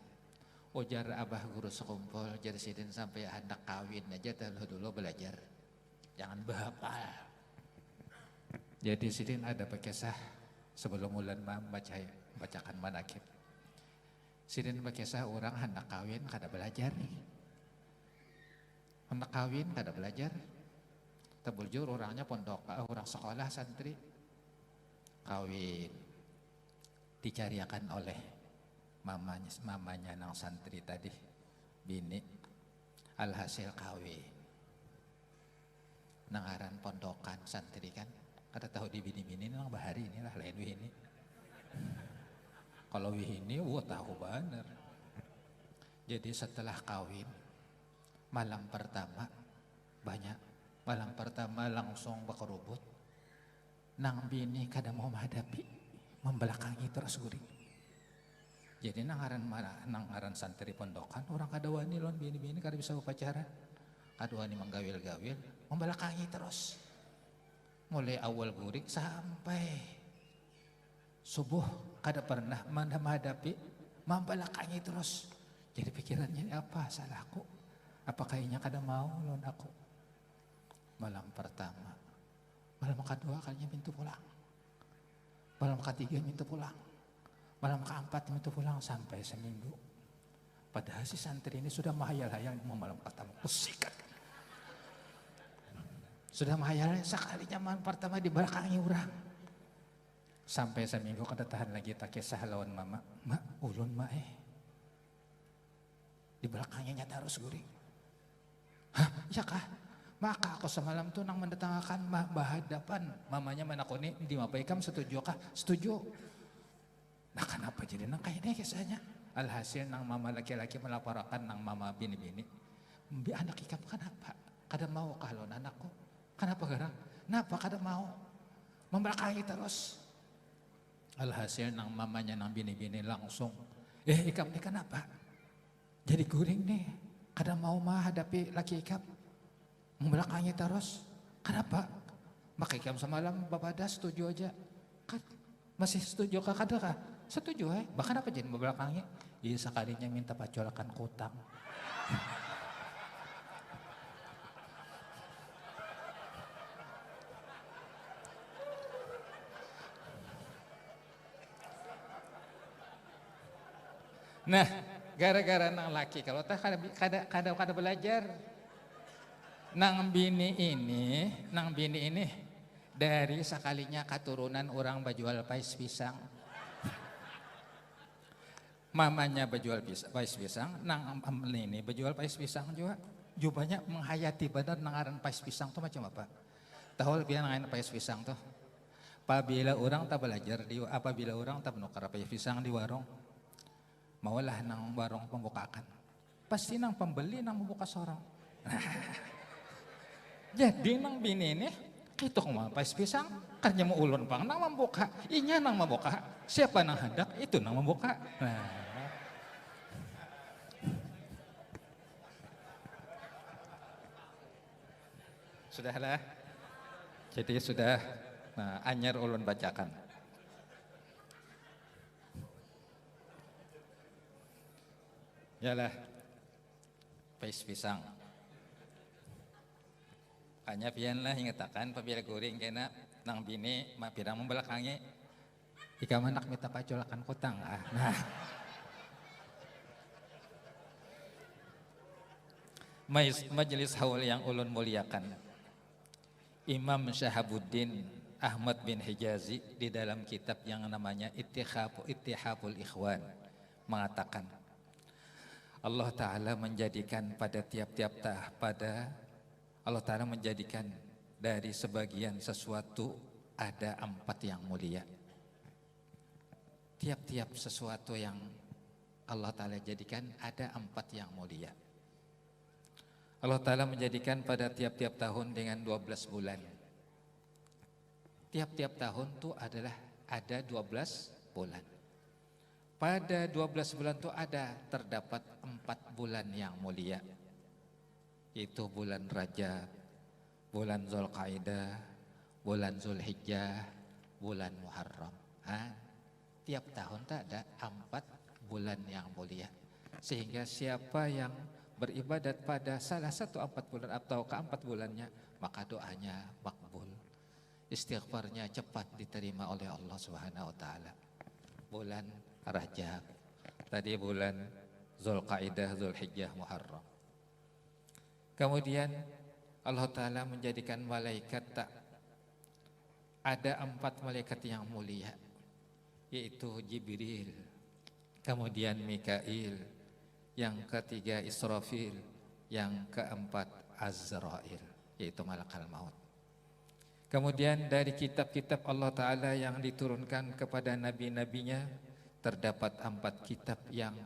Ujar abah guru sekumpul, jadi sidin sampai anak kawin aja dulu belajar. Jangan bahapal. Jadi sidin ada bekisah sebelum bulan bacakan manaqib. Sidin bekisah orang hendak kawin kada belajar. Hendak kawin kada belajar. Terbujur orangnya pondok, orang sekolah santri. Kawin dicariakan oleh mamanya nang santri tadi, bini. Alhasil kawin. Nangaran pondokan santri kan, kada tahu di bini-bini nang bahari inilah lain wihini. Kalau wihini, tahu bener. Jadi setelah kawin, malam pertama langsung berkerubut. Nang bini kada mau menghadapi, membelakangi terus guri. Jadi nangaran santri pondokan, orang kada wani lon bini-bini kada bisa upacara, kada wani menggawil-gawil, membelakangi terus. Mulai awal guri sampai subuh kada pernah menghadapi, membelakangi terus. Jadi pikirannya apa salahku? Apa kayaknya kada mau lon aku? Malam pertama, malam kedua kalinya minta pulang, malam ketiga minta pulang, malam keempat minta pulang sampai seminggu. Padahal si santri ini sudah menghayal-hayal mau malam pertama kusikat. Sudah menghayal sekalinya malam pertama di belakangi orang. Sampai seminggu kada tahan lagi tak kisah lawan mama. Mak, ulun mak di belakangnya nyata harus guri. Hah, iya kah? Maka aku semalam tuh nang mendatangkan bahadapan mamanya menakuni di mapaikam setuju kah? Setuju. Nah kenapa jadi nang kayak ini kisahnya? Alhasil nang mama laki-laki melaporkan nang mama bini-bini. Bi anak ikam kenapa? Kada mau kalau anakku. Kenapa garang? Kenapa kada mau? Membelakangi terus. Alhasil nang mamanya nang bini-bini langsung. Ikam ini kenapa? Jadi guring nih. Kada mau mah hadapi laki ikam. Membelakangi terus. Kenapa? Maka ikam semalam bapak dah setuju aja. Masih setuju kah kada kah? Setuju Bahkan apa jadi membelakangi? Iya sekalinya minta pacolakan kutang. Nah, gara-gara nang laki kalau tak kada belajar. Nang bini ini dari sekalinya keturunan orang bajual pais pisang. Mamanya bajual pais pisang, nang ini bajual pais pisang juga. Jubahnya menghayati badan nangaran pais pisang tuh macam apa? Tahu lebih nangaran pais pisang tuh. Apabila orang tak belajar apabila orang tak menukar pais pisang di warung, maulah nang warung pembukaan. Pasti nang pembeli nang membuka sorong. Jadi nang bini ini itu kemana pais pisang karena mau ulun pang nang membuka, inya nang membuka, siapa nang hendak itu nang membuka. Sudahlah, jadi sudah anyar ulun bacakan. Yalah, pais pisang. Hanya pian lah ingatakan pabila guring kena nang bini mapirang membelakangi ika manak minta pacolakan kutang Nah majelis haul yang ulun muliakan, Imam Syahabuddin Ahmad bin Hijazi di dalam kitab yang namanya Ittihaful Ikhwan mengatakan Allah Ta'ala menjadikan pada tiap-tiap Allah Ta'ala menjadikan dari sebagian sesuatu ada 4 yang mulia. Tiap-tiap sesuatu yang Allah Ta'ala jadikan ada 4 yang mulia. Allah Ta'ala menjadikan pada tiap-tiap tahun dengan 12 bulan. Tiap-tiap tahun itu adalah ada 12 bulan. Pada 12 bulan itu terdapat 4 bulan yang mulia. Itu bulan Rajab, bulan Zulqaidah, bulan Zulhijjah, bulan Muharram. Tiap tahun ada 4 bulan yang mulia. Sehingga siapa yang beribadat pada salah satu 4 bulan atau ke-4 bulannya, maka doanya makbul. Istighfarnya cepat diterima oleh Allah Subhanahu wa taala. Bulan Rajab, tadi bulan Zulqaidah, Zulhijjah, Muharram. Kemudian Allah Ta'ala menjadikan malaikat ada 4 malaikat yang mulia, yaitu Jibril, kemudian Mikail, yang ketiga Israfil, yang keempat Azrail, yaitu malakal maut. Kemudian dari kitab-kitab Allah Ta'ala yang diturunkan kepada nabi-nabinya terdapat 4 kitab yang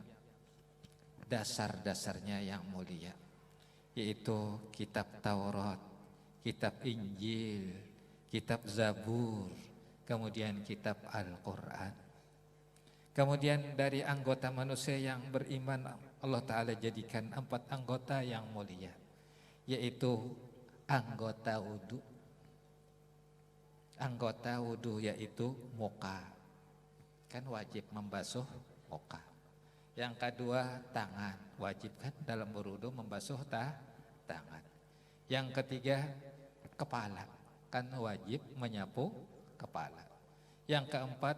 dasar-dasarnya yang mulia, yaitu kitab Taurat, kitab Injil, kitab Zabur, kemudian kitab Al-Quran. Kemudian dari anggota manusia yang beriman Allah Ta'ala jadikan 4 anggota yang mulia, yaitu anggota wudu. Anggota wudu yaitu muka, kan wajib membasuh muka. Yang kedua tangan, wajib kan dalam berwudu membasuh tangan. Yang ketiga kepala, kan wajib menyapu kepala. Yang keempat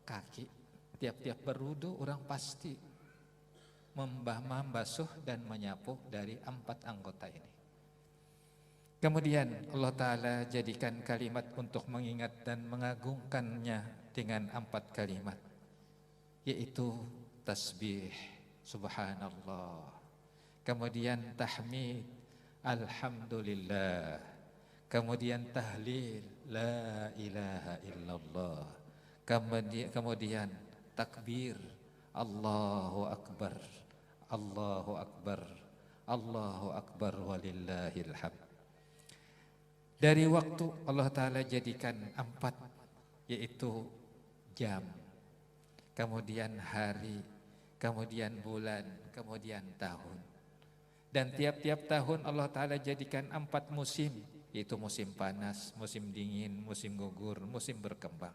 kaki, tiap-tiap berwudu orang pasti membasuh dan menyapu dari 4 anggota ini. Kemudian Allah Ta'ala jadikan kalimat untuk mengingat dan mengagungkannya dengan 4 kalimat, yaitu tasbih, subhanallah, kemudian tahmid, alhamdulillah, kemudian tahlil la ilaha illallah, kemudian takbir Allahu akbar, Allahu akbar, Allahu akbar walillahil hamd. Dari waktu Allah Ta'ala jadikan 4, yaitu jam, kemudian hari, kemudian bulan, kemudian tahun. Dan tiap-tiap tahun Allah Ta'ala jadikan 4 musim, yaitu musim panas, musim dingin, musim gugur, musim berkembang.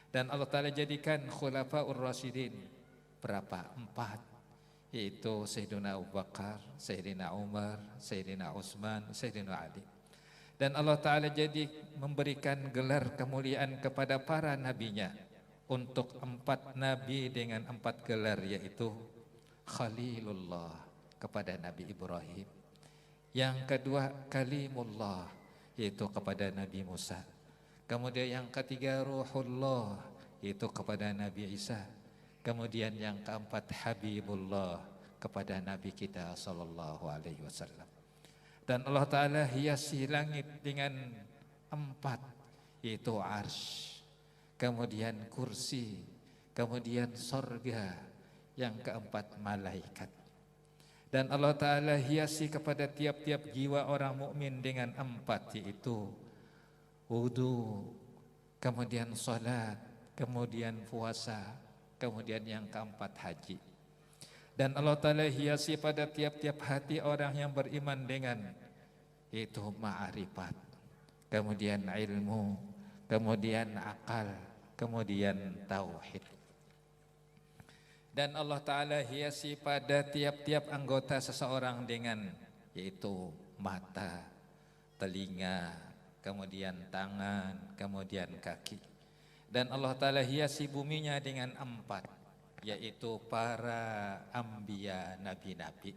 Dan Allah Ta'ala jadikan Khulafaur Rasyidin berapa? 4, yaitu Sayyidina Abu Bakar, Sayyidina Umar, Sayyidina Utsman, Sayyidina Ali. Dan Allah Ta'ala jadi memberikan gelar kemuliaan kepada para nabinya untuk 4 nabi dengan 4 gelar, yaitu Khalilullah kepada Nabi Ibrahim, yang kedua Kalimullah yaitu kepada Nabi Musa, kemudian yang ketiga Ruhullah yaitu kepada Nabi Isa, kemudian yang keempat Habibullah kepada Nabi kita sallallahu alaihi wasallam. Dan Allah Ta'ala hiasi langit dengan 4, yaitu arsy, kemudian kursi, kemudian sorga, yang keempat malaikat. Dan Allah Ta'ala hiasi kepada tiap-tiap jiwa orang mukmin dengan 4, yaitu wudu, kemudian salat, kemudian puasa, kemudian yang keempat haji. Dan Allah Ta'ala hiasi pada tiap-tiap hati orang yang beriman dengan, yaitu ma'rifat, kemudian ilmu, kemudian akal, kemudian tauhid. Dan Allah Ta'ala hiasi pada tiap-tiap anggota seseorang dengan, yaitu mata, telinga, kemudian tangan, kemudian kaki. Dan Allah Ta'ala hiasi buminya dengan 4, yaitu para anbiya, nabi-nabi.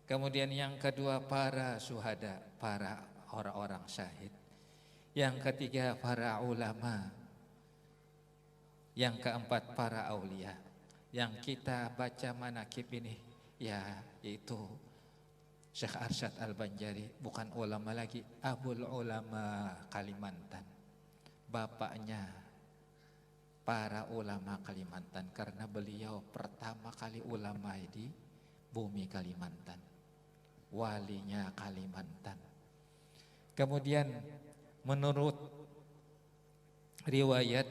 Kemudian yang kedua para syuhada, para orang-orang syahid. Yang ketiga para ulama. Yang keempat para aulia. Yang kita baca manakib ini, yaitu Syekh Arsyad Al-Banjari, bukan ulama lagi, Abul Ulama Kalimantan, bapaknya para ulama Kalimantan, karena beliau pertama kali ulama di bumi Kalimantan, walinya Kalimantan. Kemudian menurut riwayat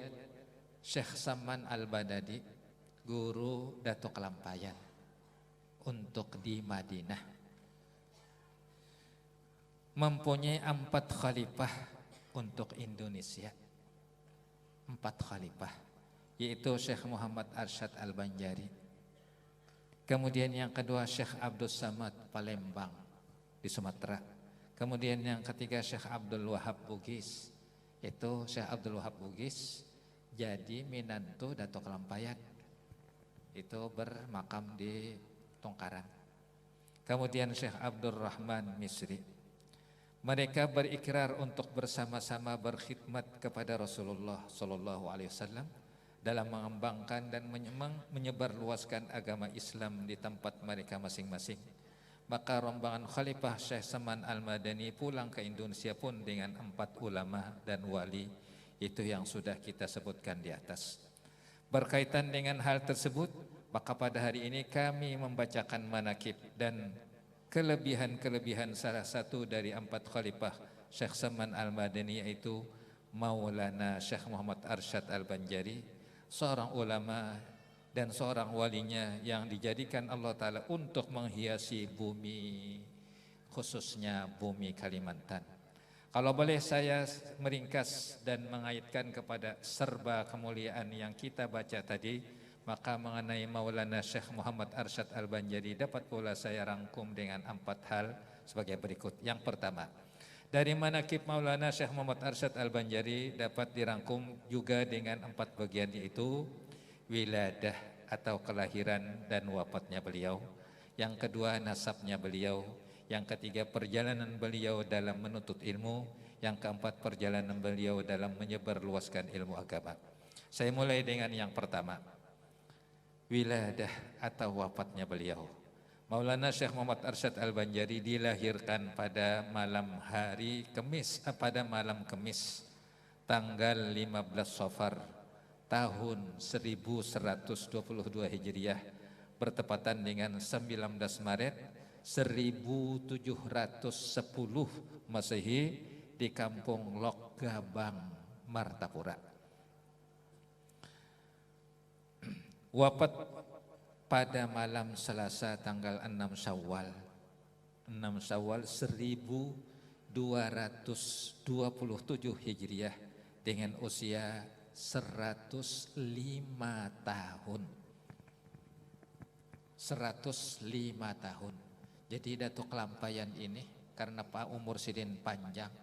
Syekh Saman Al-Badadi, guru Datuk Kelampayan untuk di Madinah, mempunyai 4 khalifah untuk Indonesia. 4 khalifah, yaitu Syekh Muhammad Arsyad Al-Banjari. Kemudian yang kedua Syekh Abdul Samad Palembang di Sumatera. Kemudian yang ketiga Syekh Abdul Wahab Bugis, yaitu Syekh Abdul Wahab Bugis jadi minantu Datuk Kelampayan, itu bermakam di Tongkaran. Kemudian Syekh Abdul Rahman Misri. Mereka berikrar untuk bersama-sama berkhidmat kepada Rasulullah Sallallahu Alaihi Wasallam dalam mengembangkan dan menyebarluaskan agama Islam di tempat mereka masing-masing. Maka rombongan Khalifah Syekh Saman Al-Madani pulang ke Indonesia pun dengan 4 ulama dan wali, itu yang sudah kita sebutkan di atas. Berkaitan dengan hal tersebut, maka pada hari ini kami membacakan manakib dan kelebihan-kelebihan salah satu dari 4 khalifah Syekh Saman Al-Madani, yaitu Maulana Syekh Muhammad Arsyad Al-Banjari, seorang ulama dan seorang walinya yang dijadikan Allah Ta'ala untuk menghiasi bumi, khususnya bumi Kalimantan. Kalau boleh saya meringkas dan mengaitkan kepada serba kemuliaan yang kita baca tadi, maka mengenai Maulana Syekh Muhammad Arsyad Al-Banjari dapat pula saya rangkum dengan 4 hal sebagai berikut. Yang pertama, dari manakib Maulana Syekh Muhammad Arsyad Al-Banjari dapat dirangkum juga dengan 4 bagian, yaitu wiladah atau kelahiran dan wafatnya beliau. Yang kedua, nasabnya beliau. Yang ketiga, perjalanan beliau dalam menuntut ilmu. Yang keempat, perjalanan beliau dalam menyebarluaskan ilmu agama. Saya mulai dengan yang pertama, wiladah atau wafatnya beliau. Maulana Syekh Muhammad Arsyad Al-Banjari dilahirkan pada malam Kamis tanggal 15 Safar tahun 1122 Hijriah bertepatan dengan 19 Maret 1710 Masehi di Kampung Lok Gabang, Martapura. Wafat pada malam Selasa tanggal 6 Syawal 1227 Hijriah dengan usia 105 tahun. 105 tahun. Jadi Datuk Kelampayan ini karena Pak umur Sidin panjang,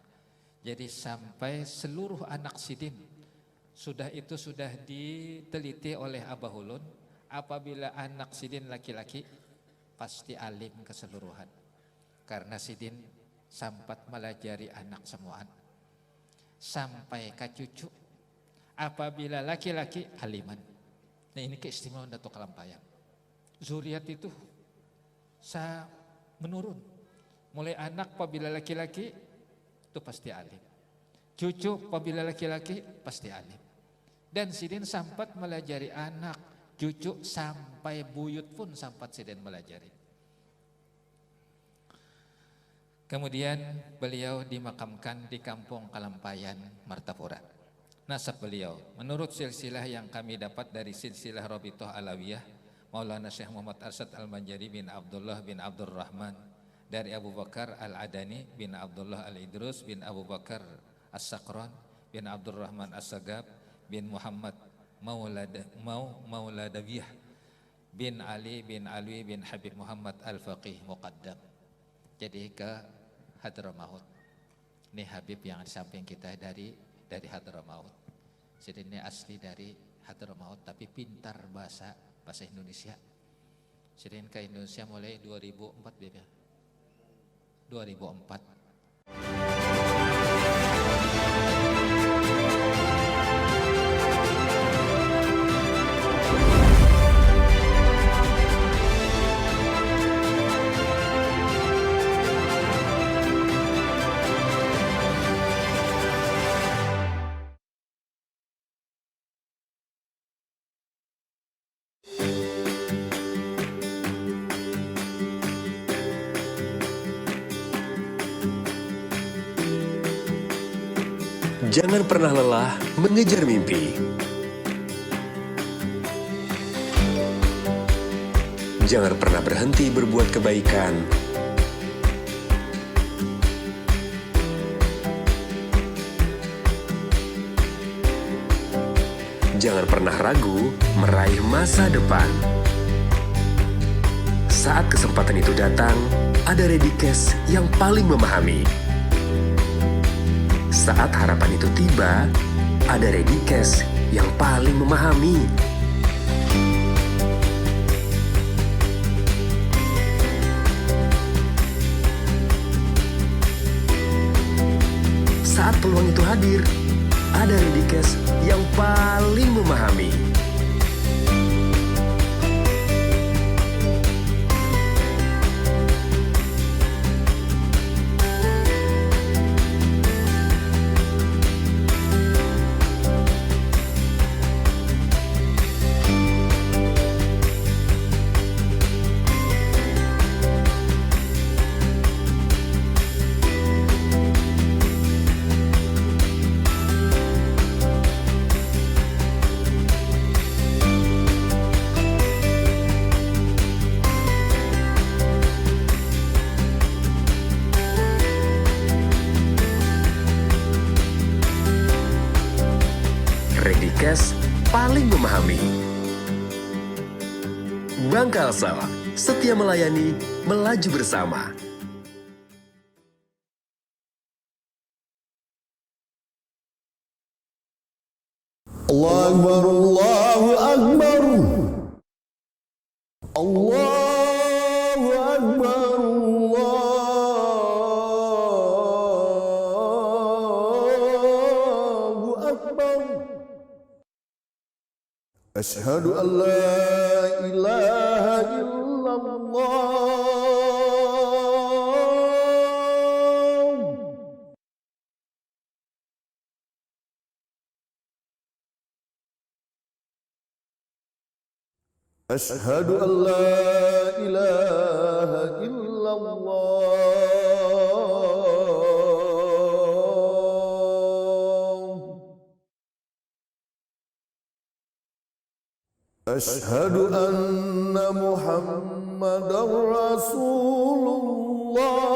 jadi sampai seluruh anak Sidin sudah diteliti oleh Abah Ulun. Apabila anak Sidin laki-laki pasti alim keseluruhan, karena Sidin sempat melajari anak semuaan sampai ke cucu. Apabila laki-laki aliman. Nah, ini keistimewaan Datuk Kelampayan. Zuriat itu menurun. Mulai anak apabila laki-laki itu pasti alim. Cucu apabila laki-laki pasti alim. Dan Sidin sempat melajari anak, cucu sampai buyut pun sempat Sidin melajari. Kemudian beliau dimakamkan di Kampung Kelampayan, Martapura. Nasab beliau menurut silsilah yang kami dapat dari silsilah Rabithah Alawiyah, Maulana Syekh Muhammad Arsyad Al-Banjari bin Abdullah bin Abdurrahman dari Abu Bakar Al-Adani bin Abdullah Al-Idrus bin Abu Bakar As-Sakran bin Abdurrahman As-Sagab bin Muhammad Mauladawiyah bin Ali bin Alwi bin Habib Muhammad Al-Faqih Muqaddam. Jadi ke Hadramaut. Ini Habib yang di samping kita dari Hadramaut. Jadi ini asli dari Hadramaut tapi pintar bahasa Indonesia. Jadi ke Indonesia mulai 2004 ya. 2004. Jangan pernah lelah mengejar mimpi. Jangan pernah berhenti berbuat kebaikan. Jangan pernah ragu meraih masa depan. Saat kesempatan itu datang, ada Redikes yang paling memahami. Saat harapan itu tiba, ada Redikes yang paling memahami. Saat peluang itu hadir, ada Redikes yang paling memahami. Redikes paling memahami. Bangkalsel, setia melayani, melaju bersama. Allahu Akbar, Allahu Akbar. Allahu Akbar, Allahu Akbar. Asyhadu an la ilaha illallah. أشهد أن لا إله إلا الله أشهد أن محمدا رسول الله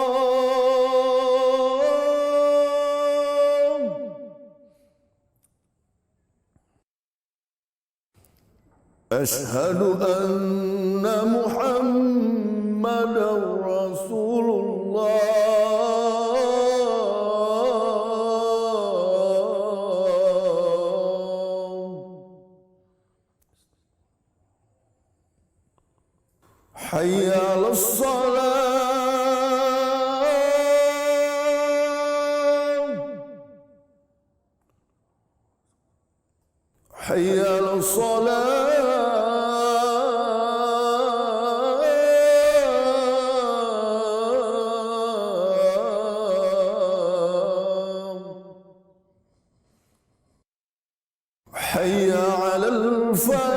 أشهد أن محمدا رسول الله حي على الصلاة حي على الصلاة حي على الفلاح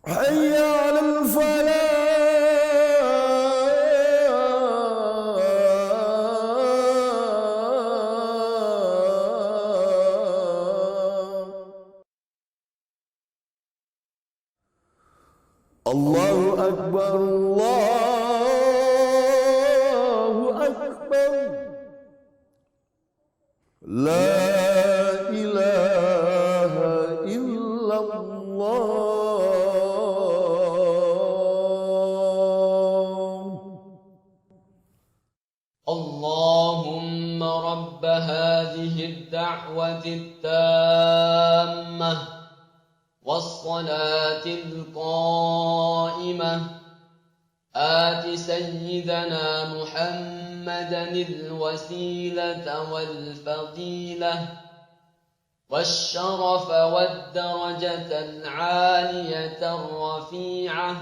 حي على الفلاح الله أكبر الله أكبر لا إله إلا الله اللهم رب هذه الدعوة التامة والصلاة القائمة آت سيدنا محمدا الوسيلة والفضيلة والشرف والدرجة العالية الرفيعة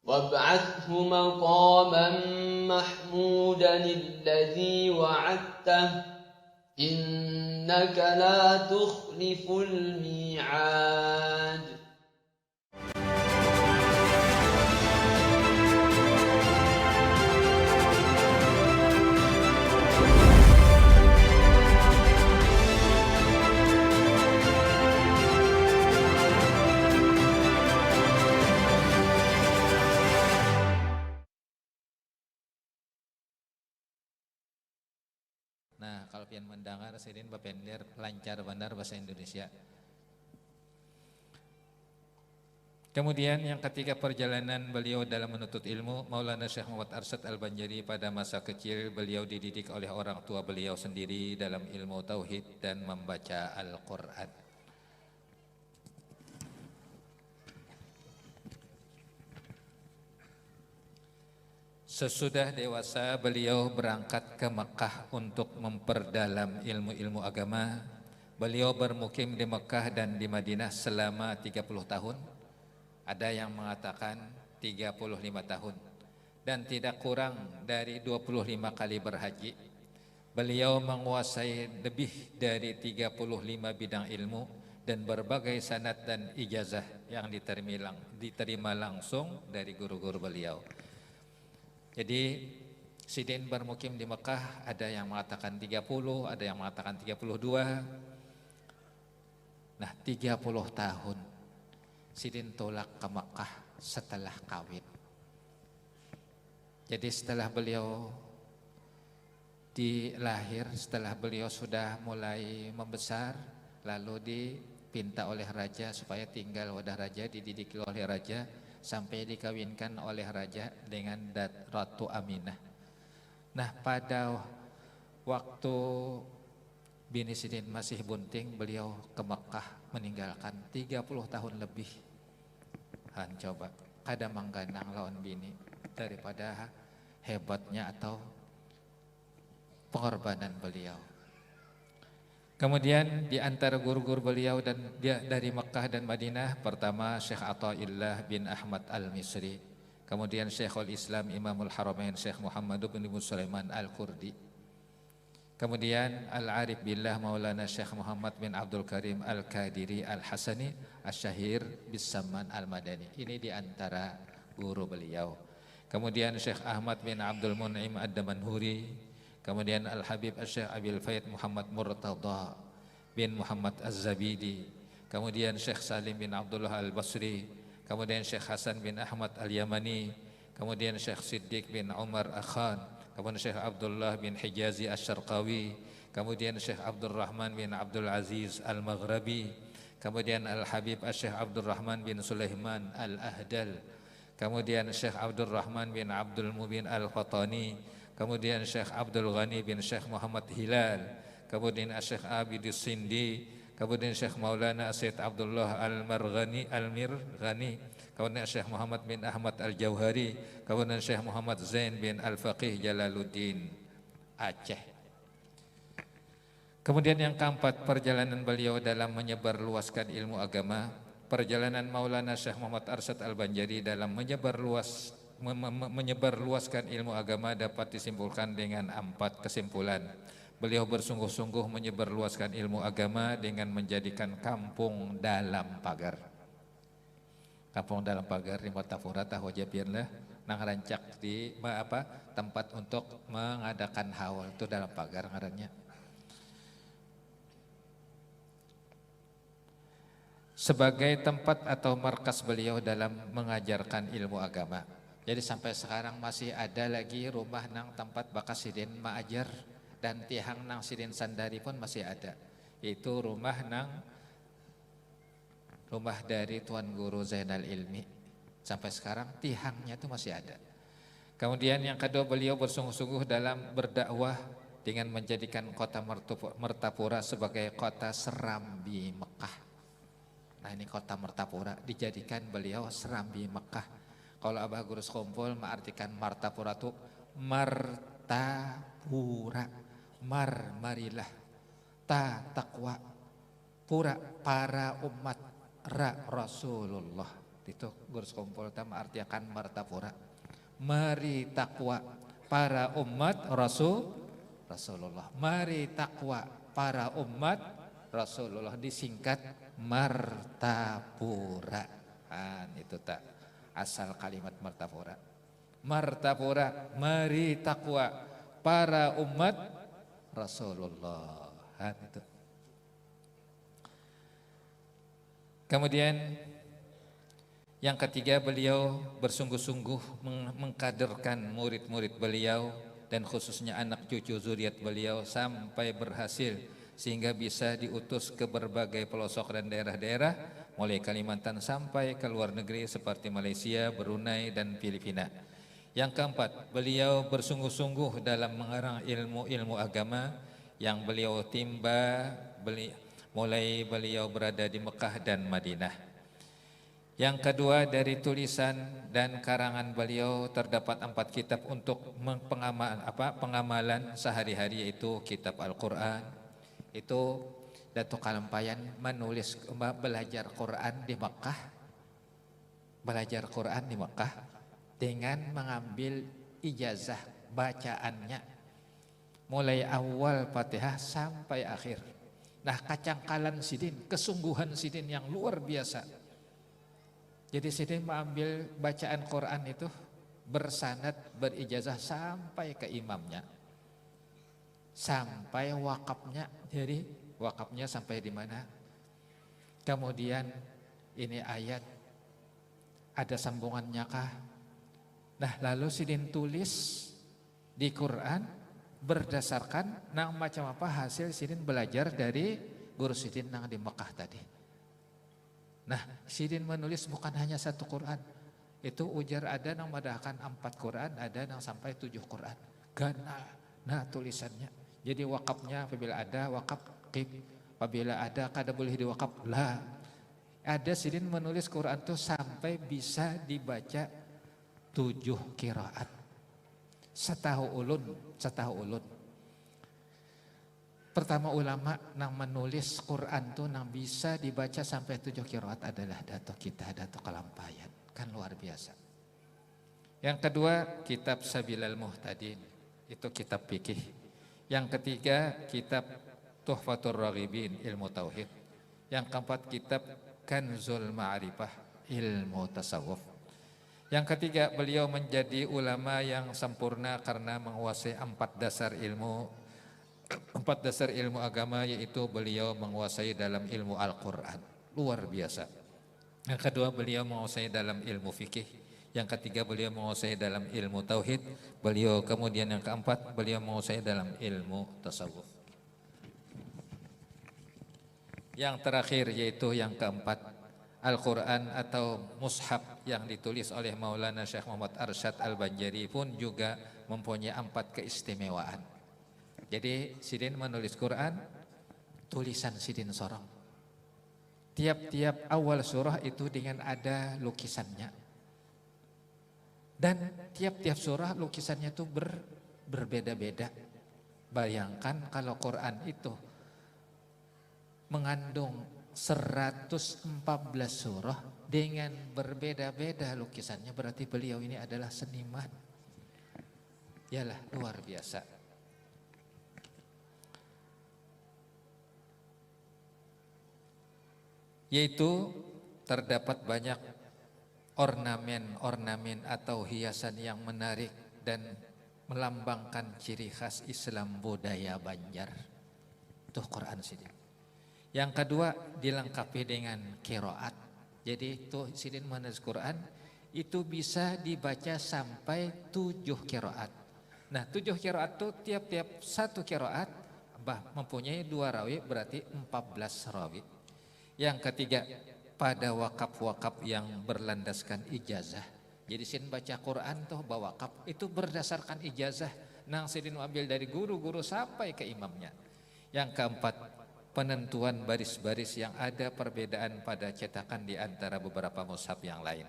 وابعثه مقاما محمودا الذي وعدته إنك لا تخلف الميعاد. Nah, kalau pian mendengar sidin bapender lancar benar bahasa Indonesia. Kemudian yang ketiga, perjalanan beliau dalam menuntut ilmu. Maulana Syekh Muhammad Arsyad Al-Banjari pada masa kecil beliau dididik oleh orang tua beliau sendiri dalam ilmu tauhid dan membaca Al-Quran. Sesudah dewasa beliau berangkat ke Mekah untuk memperdalam ilmu-ilmu agama. Beliau bermukim di Mekah dan di Madinah selama 30 tahun. Ada yang mengatakan 35 tahun. Dan tidak kurang dari 25 kali berhaji. Beliau menguasai lebih dari 35 bidang ilmu dan berbagai sanad dan ijazah yang diterima langsung dari guru-guru beliau. Jadi sidin bermukim di Mekah, ada yang mengatakan 30, ada yang mengatakan 32. Nah, 30 tahun sidin tolak ke Mekah setelah kawin. Jadi setelah beliau dilahir, setelah beliau sudah mulai membesar, lalu dipinta oleh raja supaya tinggal wadah raja, dididik oleh raja, sampai dikawinkan oleh raja dengan Ratu Aminah. Nah, pada waktu bini sidin masih bunting, beliau ke Mekah meninggalkan 30 tahun lebih. Han coba kada mangganang lawan bini daripada hebatnya atau pengorbanan beliau. Kemudian di antara guru-guru beliau dan dia dari Mekah dan Madinah, pertama Syekh Athaillah bin Ahmad Al-Misri, kemudian Syekhul Islam Imamul Haramain Syekh Muhammad bin Sulaiman Al-Kurdi, Kemudian Al-Arif Billah Maulana Syekh Muhammad bin Abdul Karim Al-Qadiri Al-Hasani Asy-Syahir Bis-Samman Al-Madani. Ini diantara guru beliau. Kemudian Syekh Ahmad bin Abdul Mun'im Ad-Damanhuri. Kemudian Al-Habib Syekh Abil Faid Muhammad Murtada bin Muhammad Az-Zabidi. Kemudian Syekh Salim bin Abdullah Al-Basri. Kemudian Syekh Hasan bin Ahmad Al-Yamani. Kemudian Syekh Siddiq bin Umar Akhan. Kemudian Syekh Abdullah bin Hijazi Asy-Syarqawi. Kemudian Syekh Abdul Rahman bin Abdul Aziz Al-Maghrabi. Kemudian Al-Habib Syekh Abdul Rahman bin Sulaiman Al-Ahdal. Kemudian Syekh Abdul Rahman bin Abdul Mubin Al-Qatani. Kemudian Syekh Abdul Ghani bin Syekh Muhammad Hilal. Kemudian Syekh Abidus Sindi. Kemudian Syekh Maulana Sayyid Abdullah Al-Mirghani. Kemudian Syekh Muhammad bin Ahmad Al-Jauhari. Kemudian Syekh Muhammad Zain bin Al-Faqih Jalaluddin Aceh. Kemudian yang keempat, perjalanan beliau dalam menyebarluaskan ilmu agama. Perjalanan Maulana Syekh Muhammad Arsyad Al-Banjari dalam menyebarluaskan ilmu agama dapat disimpulkan dengan 4 kesimpulan. Beliau bersungguh-sungguh menyebarluaskan ilmu agama dengan menjadikan kampung dalam pagar. Kampung dalam pagar di Martapura tahu jabirlah nang rancak di tempat untuk mengadakan haul itu dalam pagar ngarannya. Sebagai tempat atau markas beliau dalam mengajarkan ilmu agama. Jadi sampai sekarang masih ada lagi rumah nang tempat bakas sidin ma'ajar dan tihang nang sidin sandari pun masih ada. Itu rumah dari Tuan Guru Zainal Ilmi. Sampai sekarang tihangnya itu masih ada. Kemudian yang kedua, beliau bersungguh-sungguh dalam berdakwah dengan menjadikan kota Martapura sebagai kota serambi Mekah. Nah ini kota Martapura dijadikan beliau serambi Mekah. Kalau Abah Guru Sekumpul mengartikan Martapura itu Martapura, marilah, takwa, pura para umat Rasulullah. Itu Guru Sekumpul mengartikan Martapura. Mari takwa para umat Rasulullah. Mari takwa para umat Rasulullah, disingkat Martapura. Itu tak asal kalimat Martapura. Martapura, mari takwa para umat Rasulullah. Itu. Kemudian yang ketiga, beliau bersungguh-sungguh mengkaderkan murid-murid beliau dan khususnya anak cucu zuriat beliau sampai berhasil sehingga bisa diutus ke berbagai pelosok dan daerah-daerah mulai Kalimantan sampai ke luar negeri seperti Malaysia, Brunei dan Filipina. Yang keempat, beliau bersungguh-sungguh dalam mengarang ilmu-ilmu agama yang beliau timba mulai beliau berada di Mekah dan Madinah. Yang kedua, dari tulisan dan karangan beliau terdapat 4 kitab untuk pengamalan sehari-hari, yaitu kitab Al-Quran. Itu Datuk Kalampayan menulis belajar Quran di Mekah. Belajar Quran di Mekah dengan mengambil ijazah bacaannya mulai awal Fatihah sampai akhir. Nah, kacangkalan sidin, kesungguhan sidin yang luar biasa. Jadi sidin mengambil bacaan Quran itu bersanad, berijazah sampai ke imamnya. Sampai wakafnya, jadi wakafnya sampai di mana? Kemudian ini ayat, ada sambungannya kah? Nah, lalu sidin tulis di Quran berdasarkan nang macam apa hasil sidin belajar dari guru sidin nang di Mekah tadi. Nah, sidin menulis bukan hanya 1 Quran. Itu ujar ada nang madahkan 4 Quran, ada nang sampai 7 Quran. Gana, nah tulisannya. Jadi wakafnya apabila ada wakaf qib, apabila ada kada boleh diwakaf lah. Ada sidin menulis Quran itu sampai bisa dibaca 7 qiraat. Setahu ulun. Pertama ulama nang menulis Quran tuh nang bisa dibaca sampai 7 qiraat adalah Datuk kita, Datuk Kalampayan. Kan luar biasa. Yang kedua, kitab Sabilal Muhtadin. Itu kitab fikih Yang ketiga, kitab Tuhfatur Raghibin, ilmu tauhid. Yang keempat, kitab Kanzul Ma'rifah, ilmu tasawuf. Yang ketiga, beliau menjadi ulama yang sempurna karena menguasai 4 dasar ilmu agama, yaitu beliau menguasai dalam ilmu Al-Quran, luar biasa. Yang kedua, beliau menguasai dalam ilmu fikih. Yang ketiga, beliau menguasai dalam ilmu tauhid. Beliau kemudian yang keempat, beliau menguasai dalam ilmu tasawuf. Yang terakhir yaitu yang keempat, Al-Quran atau mushaf yang ditulis oleh Maulana Syekh Muhammad Arsyad Al-Banjari pun juga mempunyai 4 keistimewaan. Jadi Sidin menulis Quran, tulisan Sidin sorong. Tiap-tiap awal surah itu dengan ada lukisannya. Dan tiap-tiap surah lukisannya itu berbeda-beda. Bayangkan kalau Quran itu mengandung 114 surah dengan berbeda-beda lukisannya, berarti beliau ini adalah seniman. Yalah, luar biasa. Yaitu terdapat banyak ornamen atau hiasan yang menarik dan melambangkan ciri khas Islam budaya Banjar. Itu Quran Sidin. Yang kedua, dilengkapi dengan qiraat. Jadi itu Sidin menulis Quran itu bisa dibaca sampai 7 qiraat. Nah, 7 qiraat itu tiap-tiap satu qiraat mempunyai 2 rawi, berarti 14 rawi. Yang ketiga, pada wakaf-wakaf yang berlandaskan ijazah. Jadi Sidin baca Quran tuh wakaf itu berdasarkan ijazah nang Sidin ambil dari guru-guru sampai ke imamnya. Yang keempat, penentuan baris-baris yang ada perbedaan pada cetakan di antara beberapa mushaf yang lain.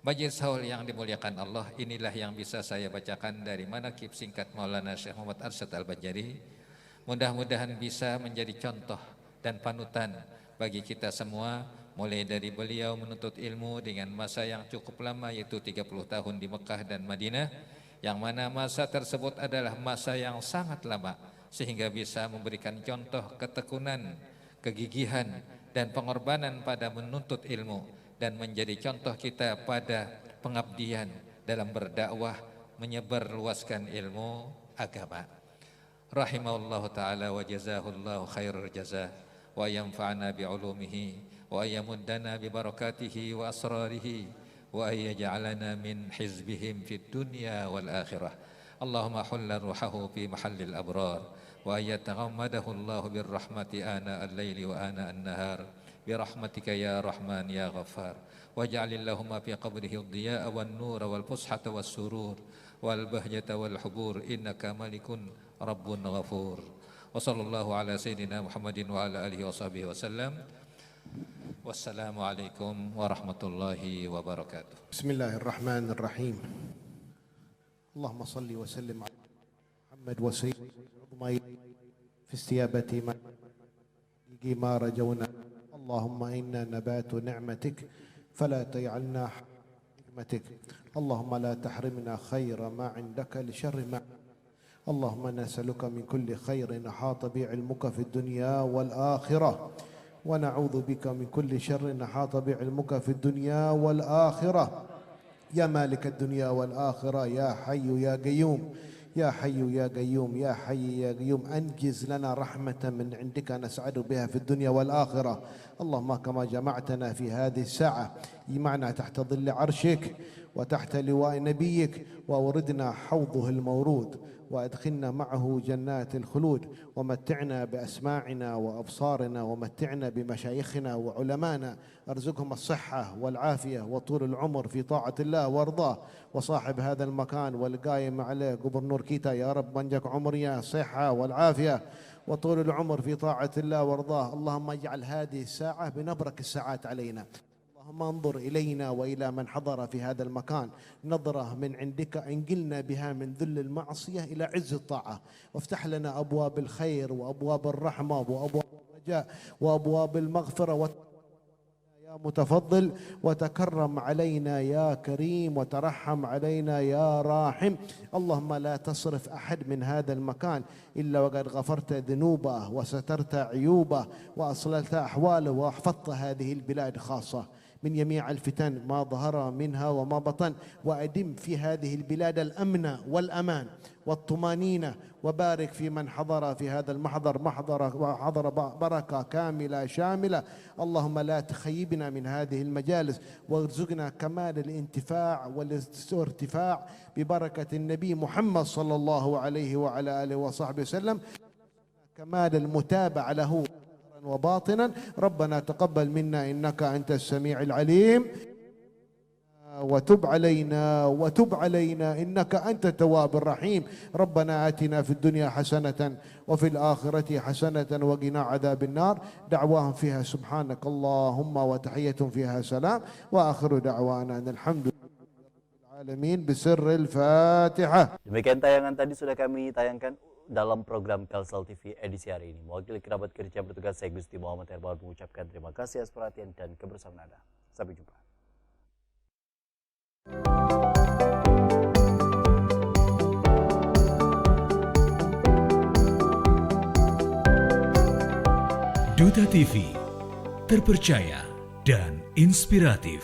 Majlis haul yang dimuliakan Allah, inilah yang bisa saya bacakan dari manaqib singkat Maulana Syekh Muhammad Arsyad Al-Banjari. Mudah-mudahan bisa menjadi contoh dan panutan bagi kita semua, mulai dari beliau menuntut ilmu dengan masa yang cukup lama, yaitu 30 tahun di Mekah dan Madinah, yang mana masa tersebut adalah masa yang sangat lama, sehingga bisa memberikan contoh ketekunan, kegigihan, dan pengorbanan pada menuntut ilmu, dan menjadi contoh kita pada pengabdian dalam berdakwah, menyebarluaskan ilmu agama. Rahimahullahu ta'ala wa jazahullahu khairul jazah, wa yanfa'ana bi'ulumihi, wa yamuddana bibarakatihi wa asrarihi, wa yaj'alana min hizbihim fid dunya wal akhirah. Allahumma hulla ruhahu fi mahallil abrar, wa yataghammadahu Allah birrahmati ana al-laili wa ana an-nahar, birahmatika ya Rahman ya Ghaffar, waj'alillahumma fi qabrihi ad-diya'a wan-nura wal-fushata was-surur wal-bahjata wal-hubur, innaka malikun rabbun ghafur. Wa sallallahu ala sayyidina Muhammadin wa ala alihi wa sahbihi wa sallam. Wassalamualaikum warahmatullahi wabarakatuh. Bismillahirrahmanirrahim. Allahumma salli wa sallim ala Muhammad wa sayyidina fi istiyabati ma rajawna. Allahumma inna nabatu ni'matik fala taj'alna hikmatik. Allahumma la tahrimna khayra ma 'indaka li sharri ma. اللهم نسألك من كل خير أحاط بعلمك في الدنيا والآخرة، ونعوذ بك من كل شر أحاط بعلمك في الدنيا والآخرة. يا مالك الدنيا والآخرة، يا حي يا قيوم، يا حي يا قيوم، يا حي يا قيوم، أنجز لنا رحمة من عندك نسعد بها في الدنيا والآخرة. اللهم كما جمعتنا في هذه الساعة جمعنا تحت ظل عرشك وتحت لواء نبيك، وأوردنا حوضه المورود، وأدخلنا معه جنات الخلود، ومتعنا بأسماعنا وأبصارنا، ومتعنا بمشايخنا وعلمانا، أرزقهم الصحة والعافية وطول العمر في طاعة الله وارضاه. وصاحب هذا المكان والقايم عليه قبرنور كيتا، يا رب منجك عمري الصحة والعافية وطول العمر في طاعة الله وارضاه. اللهم اجعل هذه الساعة بنبرك الساعات علينا. اللهم انظر إلينا وإلى من حضر في هذا المكان نظرة من عندك، انقلنا بها من ذل المعصية إلى عز الطاعة، وافتح لنا أبواب الخير وأبواب الرحمة وأبواب الرجاء وأبواب المغفرة متفضل وتكرم علينا يا كريم وترحم علينا يا راحم. اللهم لا تصرف أحد من هذا المكان إلا وقد غفرت ذنوبه وسترت عيوبه وأصللت أحواله وأحفظت هذه البلاد خاصة من جميع الفتن ما ظهر منها وما بطن، وأدم في هذه البلاد الأمن والأمان والطمانينة، وبارك في من حضر في هذا المحضر وحضر بركة كاملة شاملة. اللهم لا تخيبنا من هذه المجالس وارزقنا كمال الانتفاع والارتفاع ببركة النبي محمد صلى الله عليه وعلى آله وصحبه وسلم، كمال المتابعة له وباطنا. ربنا تقبل منا إنك أنت السميع العليم، وتب علينا إنك أنت التواب الرحيم. ربنا آتنا في الدنيا حسنة وفي الآخرة حسنة وقنا عذاب النار. دعواهم فيها سبحانك اللهم وتحية فيها سلام، وآخر دعوانا أن الحمد لله رب العالمين بسر الفاتحة. Demikian tayangan tadi sudah kami tayangkan dalam program Kalsel TV edisi hari ini. Mewakili kerabat kerja bertugas, saya Gusti Muhammad Herbawan mengucapkan terima kasih atas perhatian dan kebersamaan Anda. Sampai jumpa. Duta TV, terpercaya dan inspiratif.